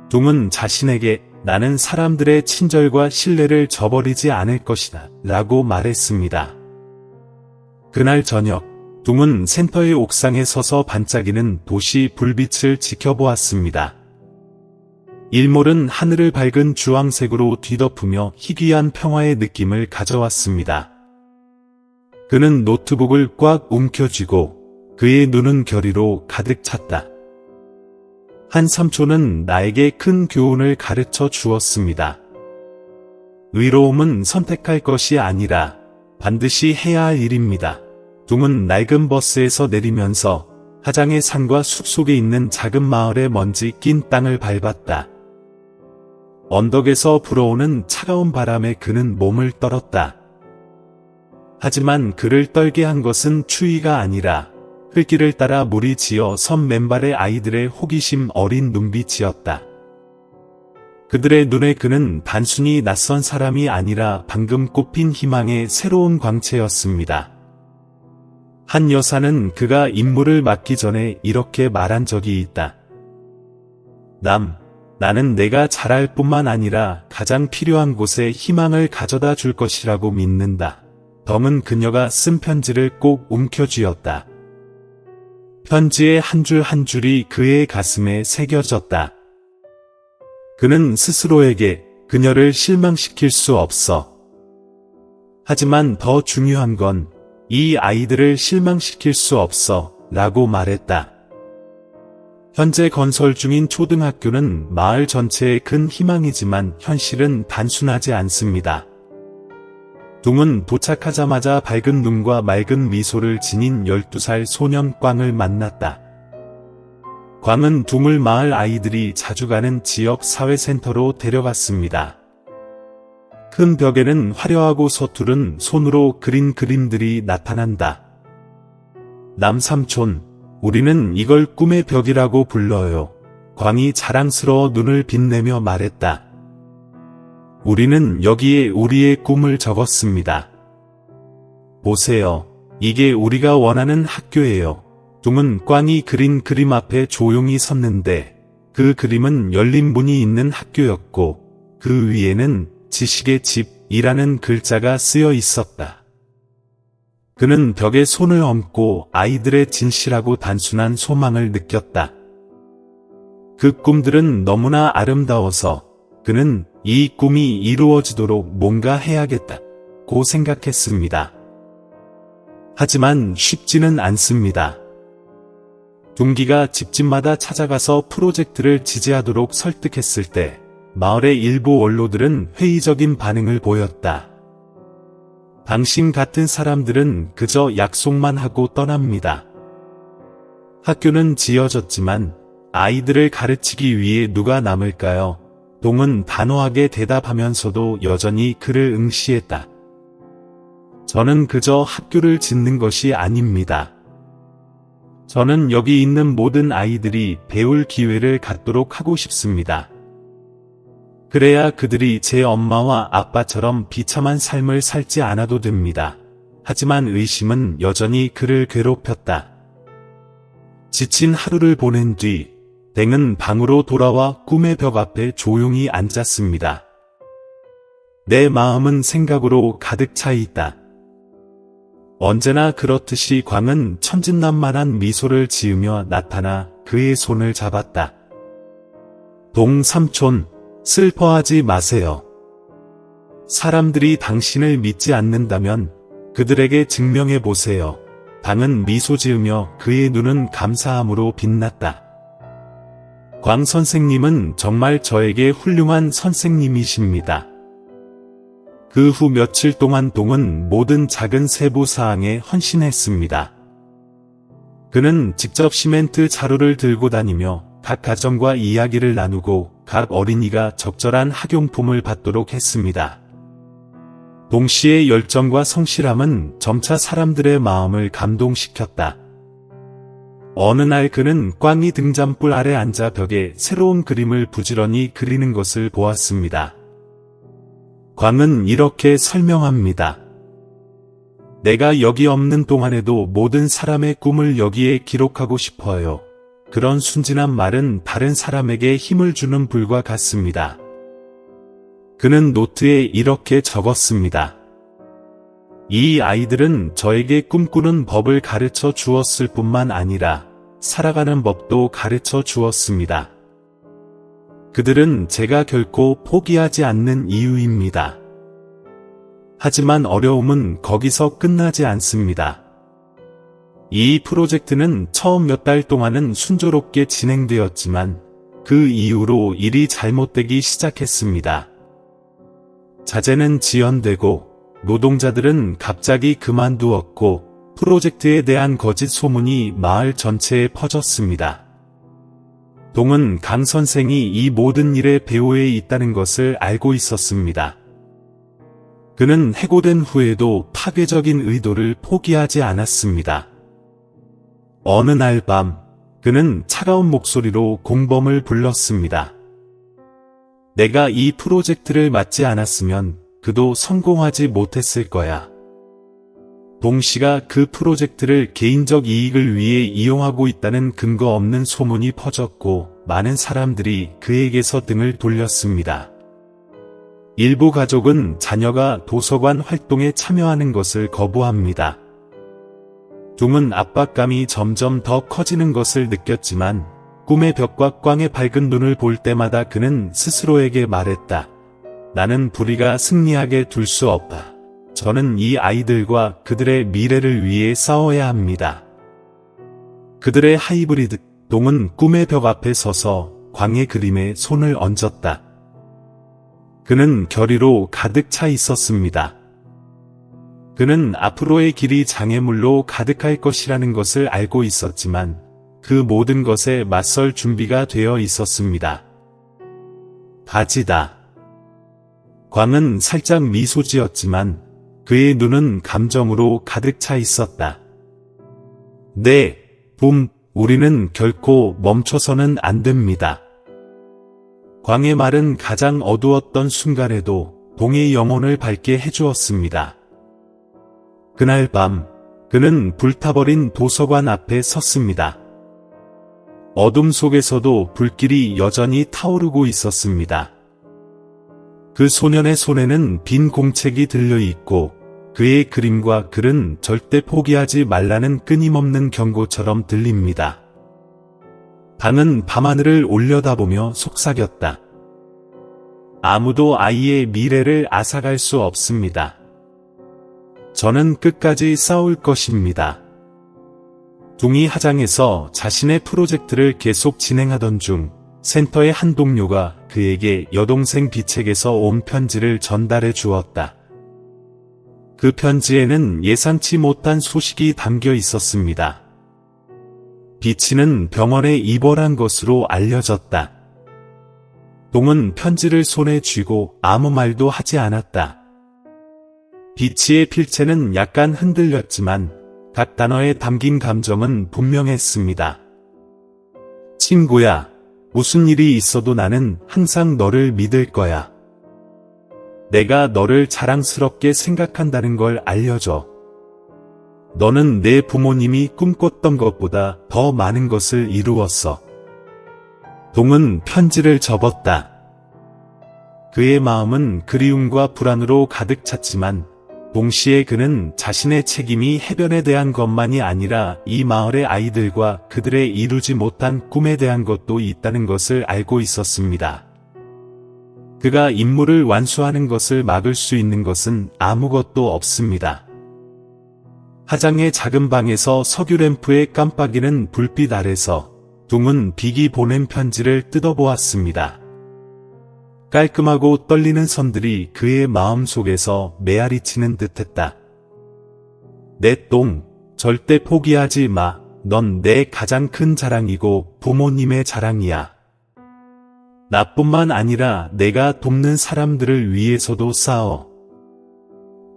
둥은 자신에게 나는 사람들의 친절과 신뢰를 저버리지 않을 것이다 라고 말했습니다. 그날 저녁, 둥은 센터의 옥상에 서서 반짝이는 도시 불빛을 지켜보았습니다. 일몰은 하늘을 밝은 주황색으로 뒤덮으며 희귀한 평화의 느낌을 가져왔습니다. 그는 노트북을 꽉 움켜쥐고 그의 눈은 결의로 가득 찼다. 한 삼촌은 나에게 큰 교훈을 가르쳐 주었습니다. 의로움은 선택할 것이 아니라 반드시 해야 할 일입니다. 둥은 낡은 버스에서 내리면서 하장의 산과 숲속에 있는 작은 마을의 먼지 낀 땅을 밟았다. 언덕에서 불어오는 차가운 바람에 그는 몸을 떨었다. 하지만 그를 떨게 한 것은 추위가 아니라 흙길을 따라 물이 지어 섬 맨발의 아이들의 호기심 어린 눈빛이었다. 그들의 눈에 그는 단순히 낯선 사람이 아니라 방금 꽃핀 희망의 새로운 광채였습니다. 한 여사는 그가 임무를 맡기 전에 이렇게 말한 적이 있다. 나는 내가 잘할 뿐만 아니라 가장 필요한 곳에 희망을 가져다 줄 것이라고 믿는다. 덩은 그녀가 쓴 편지를 꼭 움켜쥐었다. 편지의 한 줄 한 줄이 그의 가슴에 새겨졌다. 그는 스스로에게 그녀를 실망시킬 수 없어. 하지만 더 중요한 건 이 아이들을 실망시킬 수 없어 라고 말했다. 현재 건설 중인 초등학교는 마을 전체의 큰 희망이지만 현실은 단순하지 않습니다. 둥은 도착하자마자 밝은 눈과 맑은 미소를 지닌 12살 소년 꽝을 만났다. 꽝은 둥을 마을 아이들이 자주 가는 지역 사회센터로 데려갔습니다. 큰 벽에는 화려하고 서투른 손으로 그린 그림들이 나타난다. 남삼촌, 우리는 이걸 꿈의 벽이라고 불러요. 꽝이 자랑스러워 눈을 빛내며 말했다. 우리는 여기에 우리의 꿈을 적었습니다. 보세요. 이게 우리가 원하는 학교예요. 둥은 꽝이 그린 그림 앞에 조용히 섰는데 그 그림은 열린 문이 있는 학교였고 그 위에는 지식의 집이라는 글자가 쓰여 있었다. 그는 벽에 손을 얹고 아이들의 진실하고 단순한 소망을 느꼈다. 그 꿈들은 너무나 아름다워서 그는 이 꿈이 이루어지도록 뭔가 해야겠다고 생각했습니다. 하지만 쉽지는 않습니다. 둥기가 집집마다 찾아가서 프로젝트를 지지하도록 설득했을 때 마을의 일부 원로들은 회의적인 반응을 보였다. 당신 같은 사람들은 그저 약속만 하고 떠납니다. 학교는 지어졌지만 아이들을 가르치기 위해 누가 남을까요? 동은 단호하게 대답하면서도 여전히 그를 응시했다. 저는 그저 학교를 짓는 것이 아닙니다. 저는 여기 있는 모든 아이들이 배울 기회를 갖도록 하고 싶습니다. 그래야 그들이 제 엄마와 아빠처럼 비참한 삶을 살지 않아도 됩니다. 하지만 의심은 여전히 그를 괴롭혔다. 지친 하루를 보낸 뒤 댕은 방으로 돌아와 꿈의 벽 앞에 조용히 앉았습니다. 내 마음은 생각으로 가득 차 있다. 언제나 그렇듯이 광은 천진난만한 미소를 지으며 나타나 그의 손을 잡았다. 동삼촌, 슬퍼하지 마세요. 사람들이 당신을 믿지 않는다면 그들에게 증명해 보세요. 방은 미소 지으며 그의 눈은 감사함으로 빛났다. 광 선생님은 정말 저에게 훌륭한 선생님이십니다. 그 후 며칠 동안 동은 모든 작은 세부 사항에 헌신했습니다. 그는 직접 시멘트 자루를 들고 다니며 각 가정과 이야기를 나누고 각 어린이가 적절한 학용품을 받도록 했습니다. 동시에 열정과 성실함은 점차 사람들의 마음을 감동시켰다. 어느 날 그는 꽝이 등잔불 아래 앉아 벽에 새로운 그림을 부지런히 그리는 것을 보았습니다. 꽝은 이렇게 설명합니다. 내가 여기 없는 동안에도 모든 사람의 꿈을 여기에 기록하고 싶어요. 그런 순진한 말은 다른 사람에게 힘을 주는 불과 같습니다. 그는 노트에 이렇게 적었습니다. 이 아이들은 저에게 꿈꾸는 법을 가르쳐 주었을 뿐만 아니라 살아가는 법도 가르쳐 주었습니다. 그들은 제가 결코 포기하지 않는 이유입니다. 하지만 어려움은 거기서 끝나지 않습니다. 이 프로젝트는 처음 몇 달 동안은 순조롭게 진행되었지만 그 이후로 일이 잘못되기 시작했습니다. 자재는 지연되고 노동자들은 갑자기 그만두었고 프로젝트에 대한 거짓 소문이 마을 전체에 퍼졌습니다. 동은 강 선생이 이 모든 일의 배후에 있다는 것을 알고 있었습니다. 그는 해고된 후에도 파괴적인 의도를 포기하지 않았습니다. 어느 날 밤, 그는 차가운 목소리로 공범을 불렀습니다. 내가 이 프로젝트를 맡지 않았으면 그도 성공하지 못했을 거야. 동 씨가 그 프로젝트를 개인적 이익을 위해 이용하고 있다는 근거 없는 소문이 퍼졌고 많은 사람들이 그에게서 등을 돌렸습니다. 일부 가족은 자녀가 도서관 활동에 참여하는 것을 거부합니다. 동은 압박감이 점점 더 커지는 것을 느꼈지만 꿈의 벽과 꽝의 밝은 눈을 볼 때마다 그는 스스로에게 말했다. 나는 불의가 승리하게 둘 수 없다. 저는 이 아이들과 그들의 미래를 위해 싸워야 합니다. 그들의 하이브리드 동은 꿈의 벽 앞에 서서 광의 그림에 손을 얹었다. 그는 결의로 가득 차 있었습니다. 그는 앞으로의 길이 장애물로 가득할 것이라는 것을 알고 있었지만 그 모든 것에 맞설 준비가 되어 있었습니다. 바지다. 광은 살짝 미소 지었지만 그의 눈은 감정으로 가득 차 있었다. 네, 붐, 우리는 결코 멈춰서는 안 됩니다. 광의 말은 가장 어두웠던 순간에도 동의 영혼을 밝게 해주었습니다. 그날 밤, 그는 불타버린 도서관 앞에 섰습니다. 어둠 속에서도 불길이 여전히 타오르고 있었습니다. 그 소년의 손에는 빈 공책이 들려있고 그의 그림과 글은 절대 포기하지 말라는 끊임없는 경고처럼 들립니다. 방은 밤하늘을 올려다보며 속삭였다. 아무도 아이의 미래를 앗아갈 수 없습니다. 저는 끝까지 싸울 것입니다. 둥이 하장에서 자신의 프로젝트를 계속 진행하던 중 센터의 한 동료가 그에게 여동생 비책에서 온 편지를 전달해 주었다. 그 편지에는 예상치 못한 소식이 담겨 있었습니다. 비치는 병원에 입원한 것으로 알려졌다. 동은 편지를 손에 쥐고 아무 말도 하지 않았다. 비치의 필체는 약간 흔들렸지만 각 단어에 담긴 감정은 분명했습니다. 친구야, 무슨 일이 있어도 나는 항상 너를 믿을 거야. 내가 너를 자랑스럽게 생각한다는 걸 알려줘. 너는 내 부모님이 꿈꿨던 것보다 더 많은 것을 이루었어. 동은 편지를 접었다. 그의 마음은 그리움과 불안으로 가득 찼지만 동시에 그는 자신의 책임이 해변에 대한 것만이 아니라 이 마을의 아이들과 그들의 이루지 못한 꿈에 대한 것도 있다는 것을 알고 있었습니다. 그가 임무를 완수하는 것을 막을 수 있는 것은 아무것도 없습니다. 하장의 작은 방에서 석유 램프에 깜빡이는 불빛 아래서 둥은 빅이 보낸 편지를 뜯어보았습니다. 깔끔하고 떨리는 선들이 그의 마음속에서 메아리치는 듯했다. 내 똥, 절대 포기하지 마. 넌 내 가장 큰 자랑이고 부모님의 자랑이야. 나뿐만 아니라 내가 돕는 사람들을 위해서도 싸워.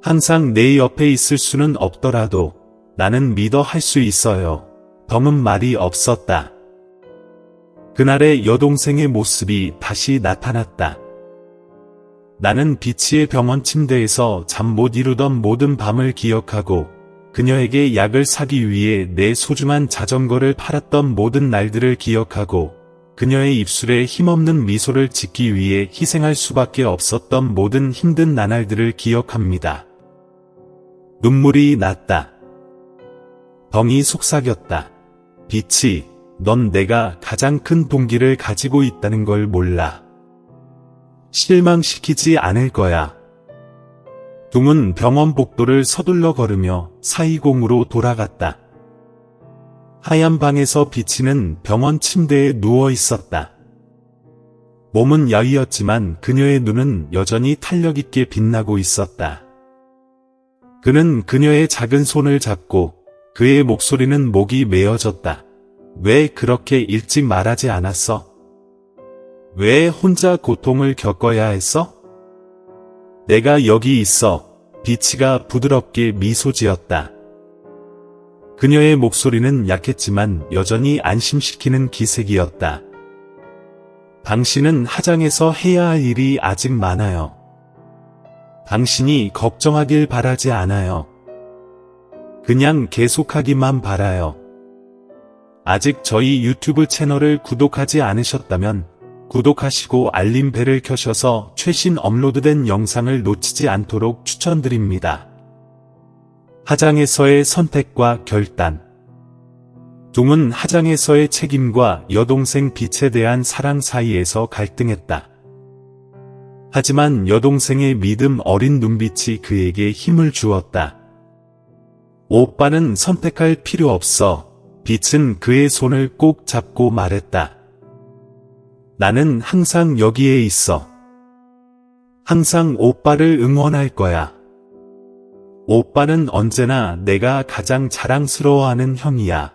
항상 내 옆에 있을 수는 없더라도 나는 믿어 할 수 있어요. 덤은 말이 없었다. 그날의 여동생의 모습이 다시 나타났다. 나는 비치의 병원 침대에서 잠 못 이루던 모든 밤을 기억하고 그녀에게 약을 사기 위해 내 소중한 자전거를 팔았던 모든 날들을 기억하고 그녀의 입술에 힘없는 미소를 짓기 위해 희생할 수밖에 없었던 모든 힘든 나날들을 기억합니다. 눈물이 났다. 덩이 속삭였다. 비치, 넌 내가 가장 큰 동기를 가지고 있다는 걸 몰라. 실망시키지 않을 거야. 둥은 병원 복도를 서둘러 걸으며 사이공으로 돌아갔다. 하얀 방에서 비치는 병원 침대에 누워 있었다. 몸은 야위었지만 그녀의 눈은 여전히 탄력있게 빛나고 있었다. 그는 그녀의 작은 손을 잡고 그의 목소리는 목이 메어졌다. 왜 그렇게 일찍 말하지 않았어? 왜 혼자 고통을 겪어야 했어? 내가 여기 있어. 비치가 부드럽게 미소 지었다. 그녀의 목소리는 약했지만 여전히 안심시키는 기색이었다. 당신은 하장에서 해야 할 일이 아직 많아요. 당신이 걱정하길 바라지 않아요. 그냥 계속하기만 바라요. 아직 저희 유튜브 채널을 구독하지 않으셨다면 구독하시고 알림벨을 켜셔서 최신 업로드된 영상을 놓치지 않도록 추천드립니다. 하장에서의 선택과 결단. 둥은 하장에서의 책임과 여동생 빛에 대한 사랑 사이에서 갈등했다. 하지만 여동생의 믿음 어린 눈빛이 그에게 힘을 주었다. 오빠는 선택할 필요 없어. 빛은 그의 손을 꼭 잡고 말했다. 나는 항상 여기에 있어. 항상 오빠를 응원할 거야. 오빠는 언제나 내가 가장 자랑스러워하는 형이야.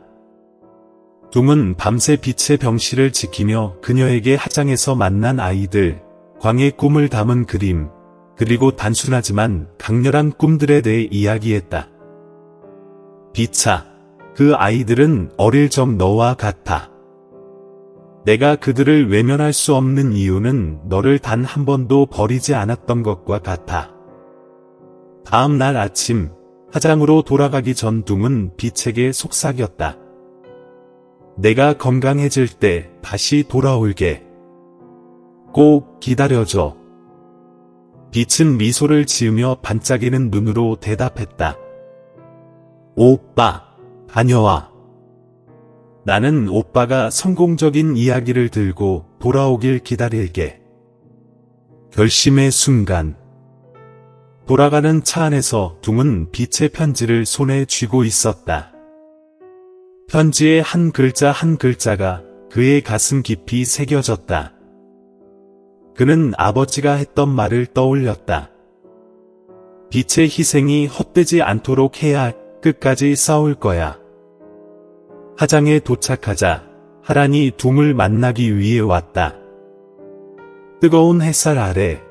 둥은 밤새 빛의 병실을 지키며 그녀에게 하장에서 만난 아이들, 광의 꿈을 담은 그림, 그리고 단순하지만 강렬한 꿈들에 대해 이야기했다. 빛아, 그 아이들은 어릴 적 너와 같아. 내가 그들을 외면할 수 없는 이유는 너를 단 한 번도 버리지 않았던 것과 같아. 다음 날 아침, 하장으로 돌아가기 전 둥은 빛에게 속삭였다. 내가 건강해질 때 다시 돌아올게. 꼭 기다려줘. 빛은 미소를 지으며 반짝이는 눈으로 대답했다. 오빠, 다녀와. 나는 오빠가 성공적인 이야기를 들고 돌아오길 기다릴게. 결심의 순간. 돌아가는 차 안에서 둥은 빛의 편지를 손에 쥐고 있었다. 편지의 한 글자 한 글자가 그의 가슴 깊이 새겨졌다. 그는 아버지가 했던 말을 떠올렸다. 빛의 희생이 헛되지 않도록 해야 끝까지 싸울 거야. 하장에 도착하자 하란이 둥을 만나기 위해 왔다. 뜨거운 햇살 아래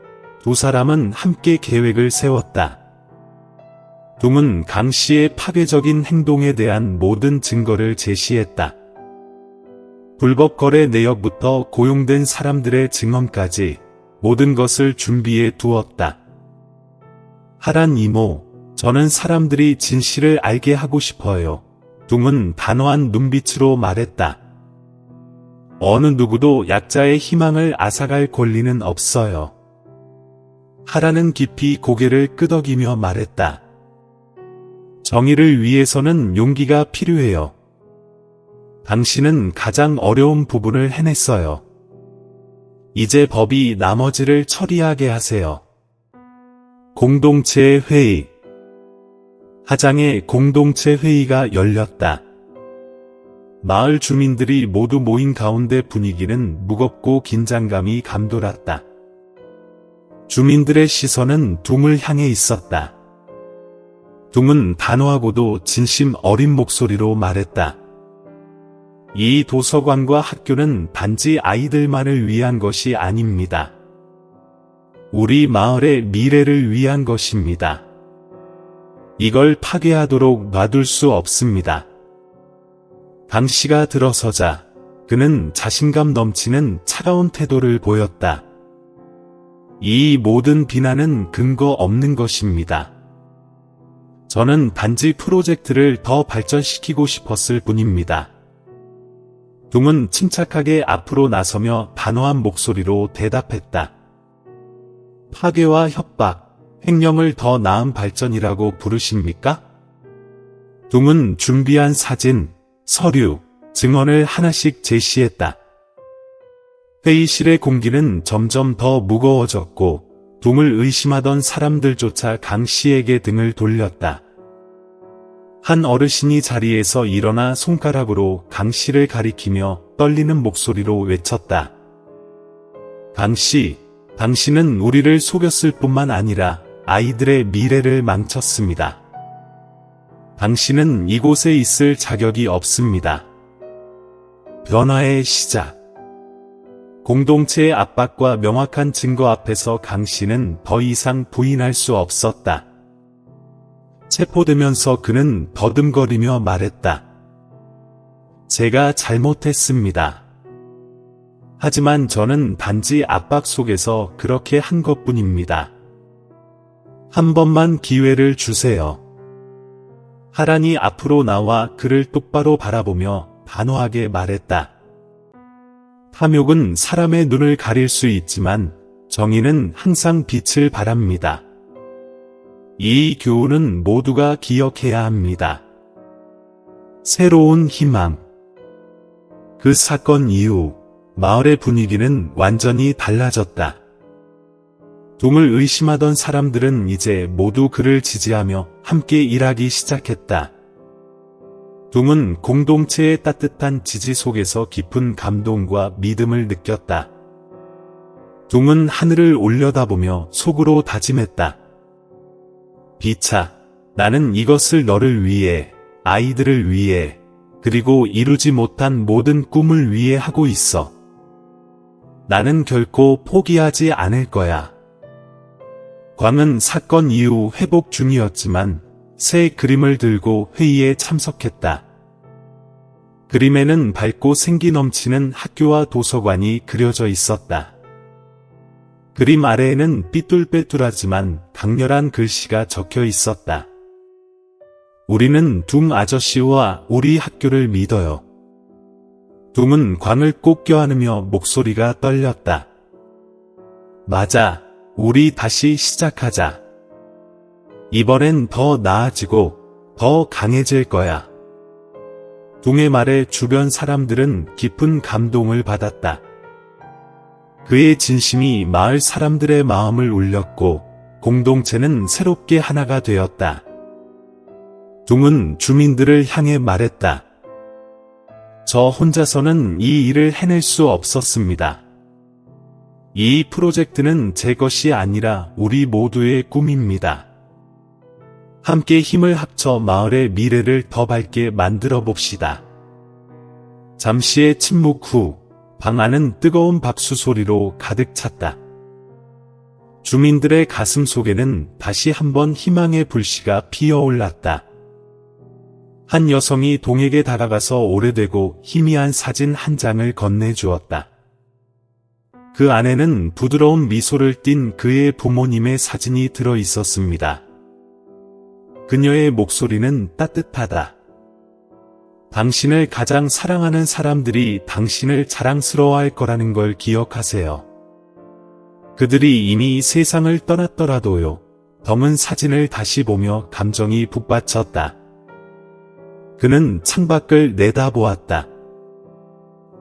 두 사람은 함께 계획을 세웠다. 둥은 강 씨의 파괴적인 행동에 대한 모든 증거를 제시했다. 불법 거래 내역부터 고용된 사람들의 증언까지 모든 것을 준비해 두었다. 하란 이모, 저는 사람들이 진실을 알게 하고 싶어요. 둥은 단호한 눈빛으로 말했다. 어느 누구도 약자의 희망을 앗아갈 권리는 없어요. 하란은 깊이 고개를 끄덕이며 말했다. 정의를 위해서는 용기가 필요해요. 당신은 가장 어려운 부분을 해냈어요. 이제 법이 나머지를 처리하게 하세요. 공동체 회의. 하장의 공동체 회의가 열렸다. 마을 주민들이 모두 모인 가운데 분위기는 무겁고 긴장감이 감돌았다. 주민들의 시선은 둥을 향해 있었다. 둥은 단호하고도 진심 어린 목소리로 말했다. 이 도서관과 학교는 단지 아이들만을 위한 것이 아닙니다. 우리 마을의 미래를 위한 것입니다. 이걸 파괴하도록 놔둘 수 없습니다. 강 씨가 들어서자 그는 자신감 넘치는 차가운 태도를 보였다. 이 모든 비난은 근거 없는 것입니다. 저는 단지 프로젝트를 더 발전시키고 싶었을 뿐입니다. 둥은 침착하게 앞으로 나서며 단호한 목소리로 대답했다. 파괴와 협박, 횡령을 더 나은 발전이라고 부르십니까? 둥은 준비한 사진, 서류, 증언을 하나씩 제시했다. 회의실의 공기는 점점 더 무거워졌고 둥을 의심하던 사람들조차 강 씨에게 등을 돌렸다. 한 어르신이 자리에서 일어나 손가락으로 강 씨를 가리키며 떨리는 목소리로 외쳤다. 강 씨, 당신은 우리를 속였을 뿐만 아니라 아이들의 미래를 망쳤습니다. 당신은 이곳에 있을 자격이 없습니다. 변화의 시작. 공동체의 압박과 명확한 증거 앞에서 강 씨는 더 이상 부인할 수 없었다. 체포되면서 그는 더듬거리며 말했다. 제가 잘못했습니다. 하지만 저는 단지 압박 속에서 그렇게 한 것뿐입니다. 한 번만 기회를 주세요. 하란이 앞으로 나와 그를 똑바로 바라보며 단호하게 말했다. 탐욕은 사람의 눈을 가릴 수 있지만 정의는 항상 빛을 발합니다. 이 교훈은 모두가 기억해야 합니다. 새로운 희망. 그 사건 이후 마을의 분위기는 완전히 달라졌다. 둥을 의심하던 사람들은 이제 모두 그를 지지하며 함께 일하기 시작했다. 둥은 공동체의 따뜻한 지지 속에서 깊은 감동과 믿음을 느꼈다. 둥은 하늘을 올려다보며 속으로 다짐했다. 비차, 나는 이것을 너를 위해, 아이들을 위해, 그리고 이루지 못한 모든 꿈을 위해 하고 있어. 나는 결코 포기하지 않을 거야. 광은 사건 이후 회복 중이었지만 새 그림을 들고 회의에 참석했다. 그림에는 밝고 생기 넘치는 학교와 도서관이 그려져 있었다. 그림 아래에는 삐뚤빼뚤하지만 강렬한 글씨가 적혀 있었다. 우리는 둥 아저씨와 우리 학교를 믿어요. 둥은 광을 꼭 껴안으며 목소리가 떨렸다. 맞아, 우리 다시 시작하자. 이번엔 더 나아지고 더 강해질 거야. 둥의 말에 주변 사람들은 깊은 감동을 받았다. 그의 진심이 마을 사람들의 마음을 울렸고 공동체는 새롭게 하나가 되었다. 둥은 주민들을 향해 말했다. 저 혼자서는 이 일을 해낼 수 없었습니다. 이 프로젝트는 제 것이 아니라 우리 모두의 꿈입니다. 함께 힘을 합쳐 마을의 미래를 더 밝게 만들어 봅시다. 잠시의 침묵 후 방 안은 뜨거운 박수 소리로 가득 찼다. 주민들의 가슴 속에는 다시 한번 희망의 불씨가 피어올랐다. 한 여성이 동에게 다가가서 오래되고 희미한 사진 한 장을 건네주었다. 그 안에는 부드러운 미소를 띤 그의 부모님의 사진이 들어 있었습니다. 그녀의 목소리는 따뜻하다. 당신을 가장 사랑하는 사람들이 당신을 자랑스러워할 거라는 걸 기억하세요. 그들이 이미 세상을 떠났더라도요. 덩은 사진을 다시 보며 감정이 북받쳤다. 그는 창밖을 내다보았다.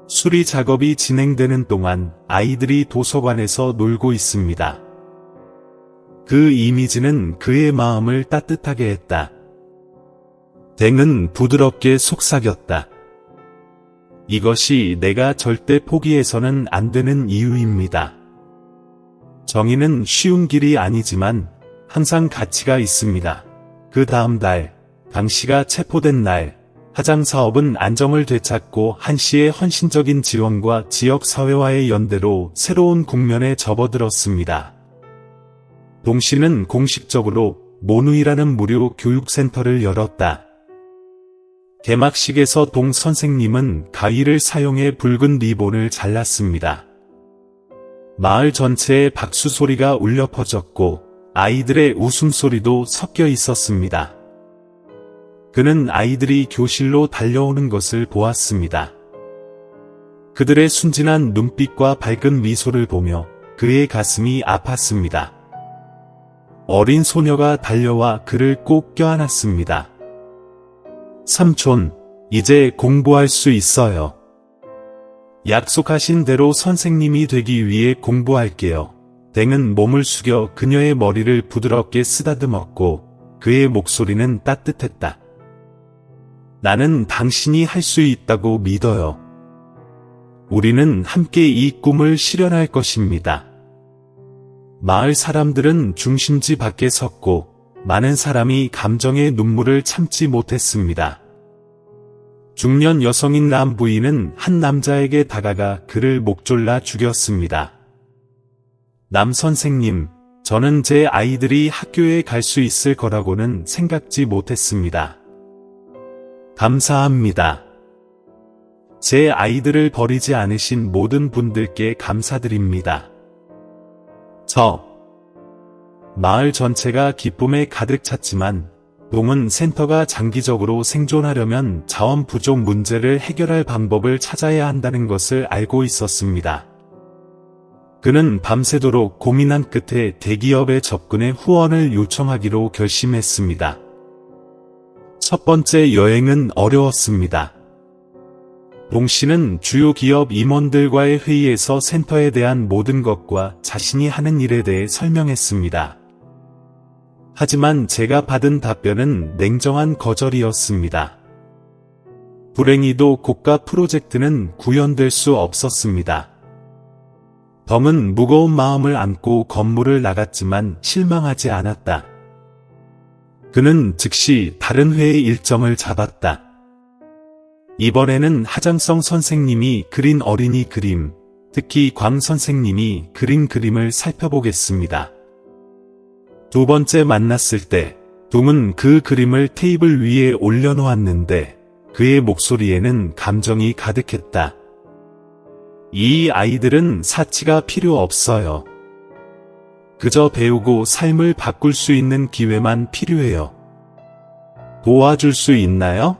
수리 작업이 진행되는 동안 아이들이 도서관에서 놀고 있습니다. 그 이미지는 그의 마음을 따뜻하게 했다. 댕은 부드럽게 속삭였다. 이것이 내가 절대 포기해서는 안 되는 이유입니다. 정의는 쉬운 길이 아니지만 항상 가치가 있습니다. 그 다음 달, 강 씨가 체포된 날, 화장 사업은 안정을 되찾고 한 씨의 헌신적인 지원과 지역사회와의 연대로 새로운 국면에 접어들었습니다. 동 씨는 공식적으로 모누이라는 무료 교육센터를 열었다. 개막식에서 동 선생님은 가위를 사용해 붉은 리본을 잘랐습니다. 마을 전체에 박수 소리가 울려 퍼졌고 아이들의 웃음소리도 섞여 있었습니다. 그는 아이들이 교실로 달려오는 것을 보았습니다. 그들의 순진한 눈빛과 밝은 미소를 보며 그의 가슴이 아팠습니다. 어린 소녀가 달려와 그를 꼭 껴안았습니다. 삼촌, 이제 공부할 수 있어요. 약속하신 대로 선생님이 되기 위해 공부할게요. 댕은 몸을 숙여 그녀의 머리를 부드럽게 쓰다듬었고 그의 목소리는 따뜻했다. 나는 당신이 할 수 있다고 믿어요. 우리는 함께 이 꿈을 실현할 것입니다. 마을 사람들은 중심지 밖에 섰고 많은 사람이 감정의 눈물을 참지 못했습니다. 중년 여성인 남 부인은 한 남자에게 다가가 그를 목졸라 죽였습니다. 남 선생님, 저는 제 아이들이 학교에 갈 수 있을 거라고는 생각지 못했습니다. 감사합니다. 제 아이들을 버리지 않으신 모든 분들께 감사드립니다. 마을 전체가 기쁨에 가득 찼지만 동은 센터가 장기적으로 생존하려면 자원 부족 문제를 해결할 방법을 찾아야 한다는 것을 알고 있었습니다. 그는 밤새도록 고민한 끝에 대기업에 접근해 후원을 요청하기로 결심했습니다. 첫 번째 여행은 어려웠습니다. 동 씨는 주요 기업 임원들과의 회의에서 센터에 대한 모든 것과 자신이 하는 일에 대해 설명했습니다. 하지만 제가 받은 답변은 냉정한 거절이었습니다. 불행히도 고가 프로젝트는 구현될 수 없었습니다. 덤은 무거운 마음을 안고 건물을 나갔지만 실망하지 않았다. 그는 즉시 다른 회의 일정을 잡았다. 이번에는 하장성 선생님이 그린 어린이 그림, 특히 광 선생님이 그린 그림을 살펴보겠습니다. 두 번째 만났을 때 동은 그 그림을 테이블 위에 올려놓았는데 그의 목소리에는 감정이 가득했다. 이 아이들은 사치가 필요 없어요. 그저 배우고 삶을 바꿀 수 있는 기회만 필요해요. 도와줄 수 있나요?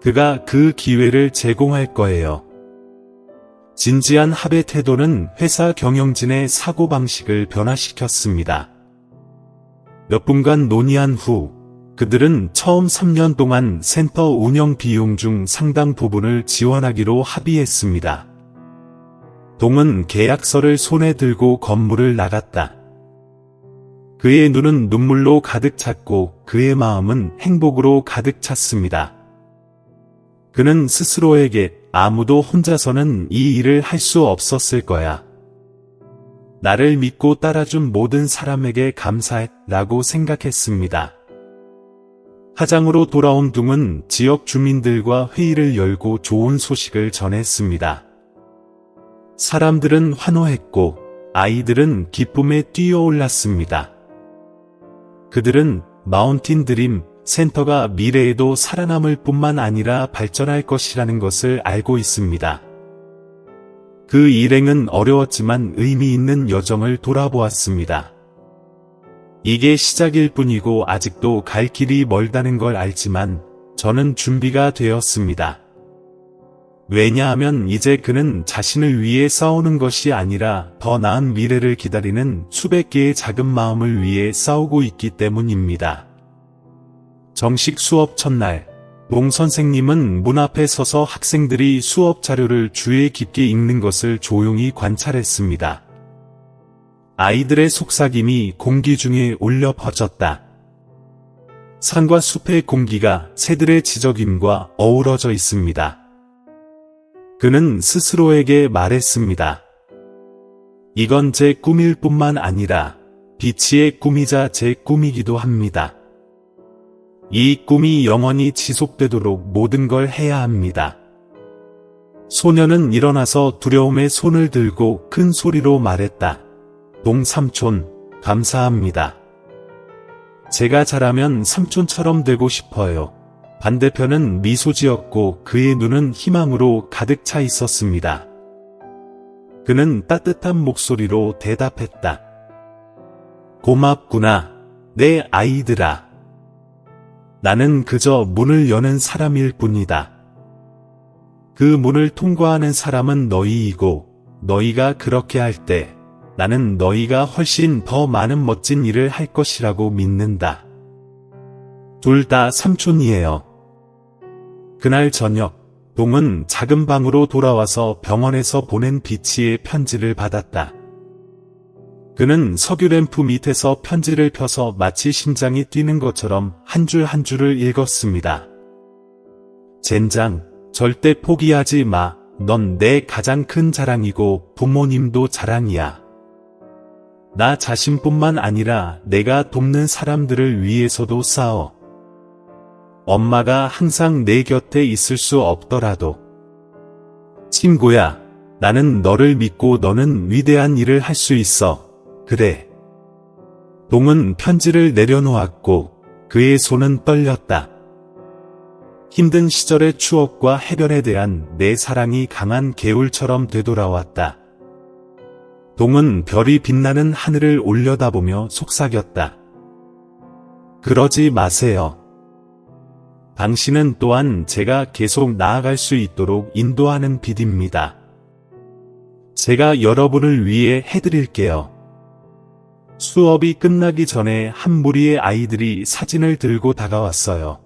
그가 그 기회를 제공할 거예요. 진지한 합의 태도는 회사 경영진의 사고방식을 변화시켰습니다. 몇 분간 논의한 후 그들은 처음 3년 동안 센터 운영 비용 중 상당 부분을 지원하기로 합의했습니다. 동은 계약서를 손에 들고 건물을 나갔다. 그의 눈은 눈물로 가득 찼고 그의 마음은 행복으로 가득 찼습니다. 그는 스스로에게 아무도 혼자서는 이 일을 할 수 없었을 거야. 나를 믿고 따라준 모든 사람에게 감사해 라고 생각했습니다. 하장으로 돌아온 둥은 지역 주민들과 회의를 열고 좋은 소식을 전했습니다. 사람들은 환호했고 아이들은 기쁨에 뛰어올랐습니다. 그들은 마운틴 드림 센터가 미래에도 살아남을 뿐만 아니라 발전할 것이라는 것을 알고 있습니다. 그 일행은 어려웠지만 의미 있는 여정을 돌아보았습니다. 이게 시작일 뿐이고 아직도 갈 길이 멀다는 걸 알지만 저는 준비가 되었습니다. 왜냐하면 이제 그는 자신을 위해 싸우는 것이 아니라 더 나은 미래를 기다리는 수백 개의 작은 마음을 위해 싸우고 있기 때문입니다. 정식 수업 첫날, 동 선생님은 문 앞에 서서 학생들이 수업 자료를 주의 깊게 읽는 것을 조용히 관찰했습니다. 아이들의 속삭임이 공기 중에 울려 퍼졌다. 산과 숲의 공기가 새들의 지저귐과 어우러져 있습니다. 그는 스스로에게 말했습니다. 이건 제 꿈일 뿐만 아니라 비치의 꿈이자 제 꿈이기도 합니다. 이 꿈이 영원히 지속되도록 모든 걸 해야 합니다. 소녀는 일어나서 두려움에 손을 들고 큰 소리로 말했다. 동삼촌, 감사합니다. 제가 자라면 삼촌처럼 되고 싶어요. 반대편은 미소 지었고 그의 눈은 희망으로 가득 차 있었습니다. 그는 따뜻한 목소리로 대답했다. 고맙구나, 내 아이들아. 나는 그저 문을 여는 사람일 뿐이다. 그 문을 통과하는 사람은 너희이고, 너희가 그렇게 할 때, 나는 너희가 훨씬 더 많은 멋진 일을 할 것이라고 믿는다. 둘 다 삼촌이에요. 그날 저녁, 동은 작은 방으로 돌아와서 병원에서 보낸 비치의 편지를 받았다. 그는 석유 램프 밑에서 편지를 펴서 마치 심장이 뛰는 것처럼 한 줄 한 줄을 읽었습니다. 젠장, 절대 포기하지 마. 넌 내 가장 큰 자랑이고 부모님도 자랑이야. 나 자신뿐만 아니라 내가 돕는 사람들을 위해서도 싸워. 엄마가 항상 내 곁에 있을 수 없더라도. 친구야, 나는 너를 믿고 너는 위대한 일을 할 수 있어. 그래. 동은 편지를 내려놓았고 그의 손은 떨렸다. 힘든 시절의 추억과 해변에 대한 내 사랑이 강한 개울처럼 되돌아왔다. 동은 별이 빛나는 하늘을 올려다보며 속삭였다. 그러지 마세요. 당신은 또한 제가 계속 나아갈 수 있도록 인도하는 빛입니다. 제가 여러분을 위해 해드릴게요. 수업이 끝나기 전에 한 무리의 아이들이 사진을 들고 다가왔어요.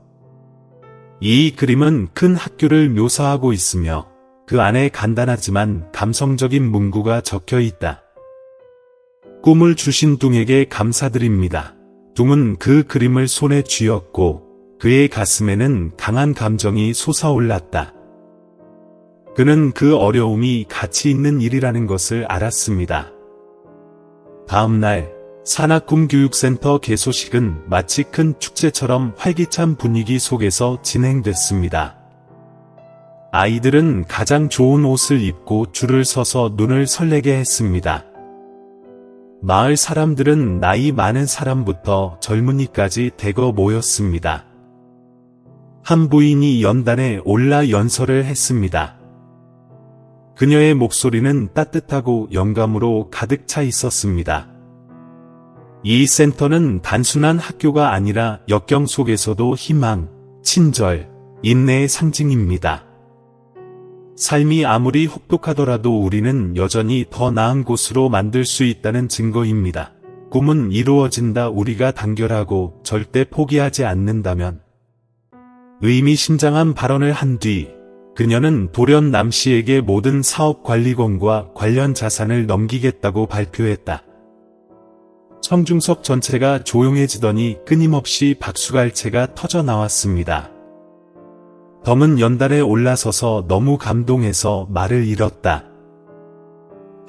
이 그림은 큰 학교를 묘사하고 있으며 그 안에 간단하지만 감성적인 문구가 적혀 있다. 꿈을 주신 둥에게 감사드립니다. 둥은 그 그림을 손에 쥐었고 그의 가슴에는 강한 감정이 솟아올랐다. 그는 그 어려움이 가치 있는 일이라는 것을 알았습니다. 다음 날 산악꿈교육센터 개소식은 마치 큰 축제처럼 활기찬 분위기 속에서 진행됐습니다. 아이들은 가장 좋은 옷을 입고 줄을 서서 눈을 설레게 했습니다. 마을 사람들은 나이 많은 사람부터 젊은이까지 대거 모였습니다. 한 부인이 연단에 올라 연설을 했습니다. 그녀의 목소리는 따뜻하고 영감으로 가득 차 있었습니다. 이 센터는 단순한 학교가 아니라 역경 속에서도 희망, 친절, 인내의 상징입니다. 삶이 아무리 혹독하더라도 우리는 여전히 더 나은 곳으로 만들 수 있다는 증거입니다. 꿈은 이루어진다. 우리가 단결하고 절대 포기하지 않는다면. 의미심장한 발언을 한 뒤 그녀는 돌연 남 씨에게 모든 사업관리권과 관련 자산을 넘기겠다고 발표했다. 청중석 전체가 조용해지더니 끊임없이 박수갈채가 터져 나왔습니다. 덤은 연단에 올라서서 너무 감동해서 말을 잃었다.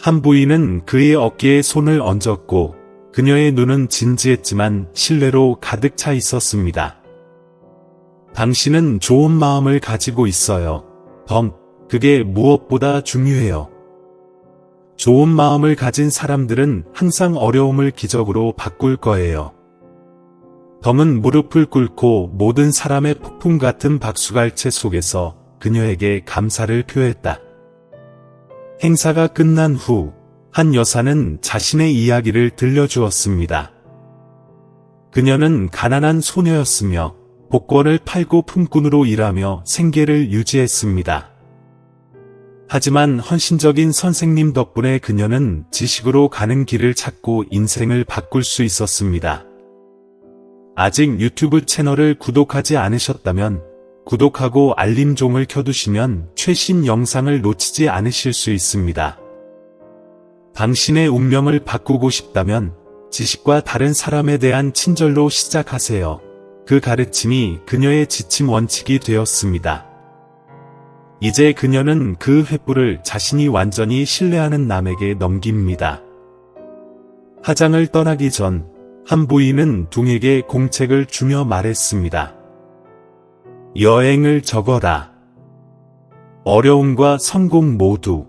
한 부인은 그의 어깨에 손을 얹었고 그녀의 눈은 진지했지만 신뢰로 가득 차 있었습니다. 당신은 좋은 마음을 가지고 있어요. 덤, 그게 무엇보다 중요해요. 좋은 마음을 가진 사람들은 항상 어려움을 기적으로 바꿀 거예요. 덤은 무릎을 꿇고 모든 사람의 폭풍 같은 박수갈채 속에서 그녀에게 감사를 표했다. 행사가 끝난 후 한 여사는 자신의 이야기를 들려주었습니다. 그녀는 가난한 소녀였으며 복권을 팔고 품꾼으로 일하며 생계를 유지했습니다. 하지만 헌신적인 선생님 덕분에 그녀는 지식으로 가는 길을 찾고 인생을 바꿀 수 있었습니다. 아직 유튜브 채널을 구독하지 않으셨다면 구독하고 알림종을 켜두시면 최신 영상을 놓치지 않으실 수 있습니다. 당신의 운명을 바꾸고 싶다면 지식과 다른 사람에 대한 친절로 시작하세요. 그 가르침이 그녀의 지침 원칙이 되었습니다. 이제 그녀는 그 횃불을 자신이 완전히 신뢰하는 남에게 넘깁니다. 화장을 떠나기 전 한 부인은 둥에게 공책을 주며 말했습니다. 여행을 적어라. 어려움과 성공 모두.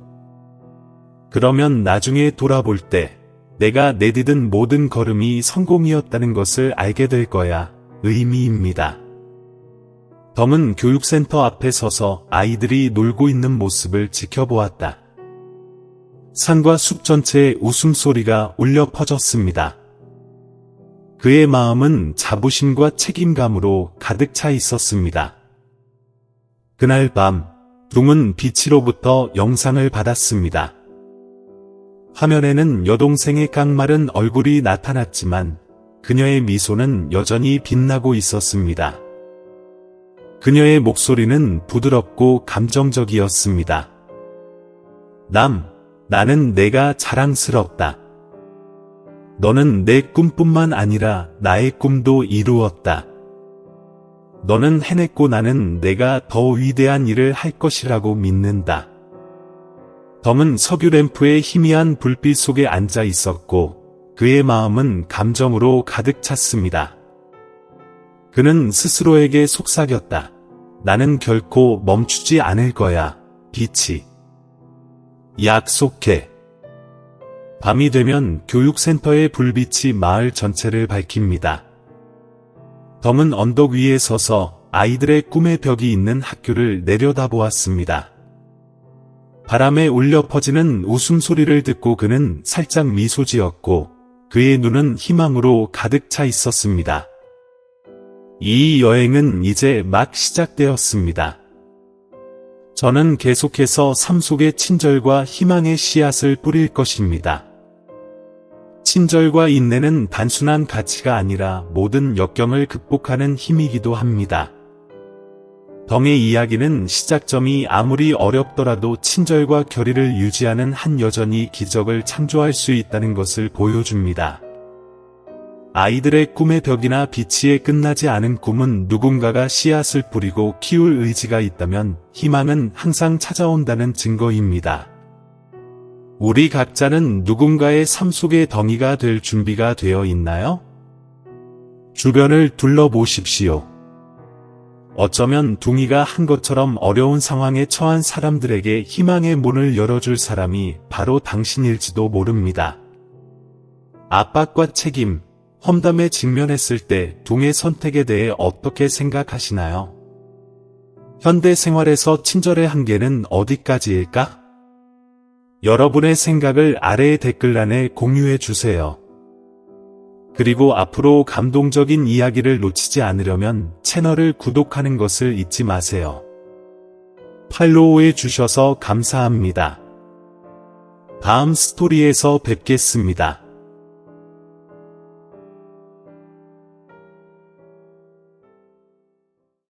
그러면 나중에 돌아볼 때 내가 내디딘 모든 걸음이 성공이었다는 것을 알게 될 거야. 의미입니다. 덤은 교육센터 앞에 서서 아이들이 놀고 있는 모습을 지켜보았다. 산과 숲 전체에 웃음소리가 울려 퍼졌습니다. 그의 마음은 자부심과 책임감으로 가득 차 있었습니다. 그날 밤, 둥은 빛으로부터 영상을 받았습니다. 화면에는 여동생의 깡마른 얼굴이 나타났지만 그녀의 미소는 여전히 빛나고 있었습니다. 그녀의 목소리는 부드럽고 감정적이었습니다. 나는 내가 자랑스럽다. 너는 내 꿈뿐만 아니라 나의 꿈도 이루었다. 너는 해냈고 나는 내가 더 위대한 일을 할 것이라고 믿는다. 덤은 석유 램프의 희미한 불빛 속에 앉아 있었고 그의 마음은 감정으로 가득 찼습니다. 그는 스스로에게 속삭였다. 나는 결코 멈추지 않을 거야, 빛이. 약속해. 밤이 되면 교육센터의 불빛이 마을 전체를 밝힙니다. 덤은 언덕 위에 서서 아이들의 꿈의 벽이 있는 학교를 내려다보았습니다. 바람에 울려 퍼지는 웃음소리를 듣고 그는 살짝 미소 지었고 그의 눈은 희망으로 가득 차 있었습니다. 이 여행은 이제 막 시작되었습니다. 저는 계속해서 삶 속에 친절과 희망의 씨앗을 뿌릴 것입니다. 친절과 인내는 단순한 가치가 아니라 모든 역경을 극복하는 힘이기도 합니다. 덩의 이야기는 시작점이 아무리 어렵더라도 친절과 결의를 유지하는 한 여전히 기적을 창조할 수 있다는 것을 보여줍니다. 아이들의 꿈의 벽이나 빛이 끝나지 않은 꿈은 누군가가 씨앗을 뿌리고 키울 의지가 있다면 희망은 항상 찾아온다는 증거입니다. 우리 각자는 누군가의 삶 속의 덩이가 될 준비가 되어 있나요? 주변을 둘러보십시오. 어쩌면 둥이가 한 것처럼 어려운 상황에 처한 사람들에게 희망의 문을 열어줄 사람이 바로 당신일지도 모릅니다. 압박과 책임, 험담에 직면했을 때 둥의 선택에 대해 어떻게 생각하시나요? 현대 생활에서 친절의 한계는 어디까지일까? 여러분의 생각을 아래의 댓글란에 공유해 주세요. 그리고 앞으로 감동적인 이야기를 놓치지 않으려면 채널을 구독하는 것을 잊지 마세요. 팔로우해 주셔서 감사합니다. 다음 스토리에서 뵙겠습니다.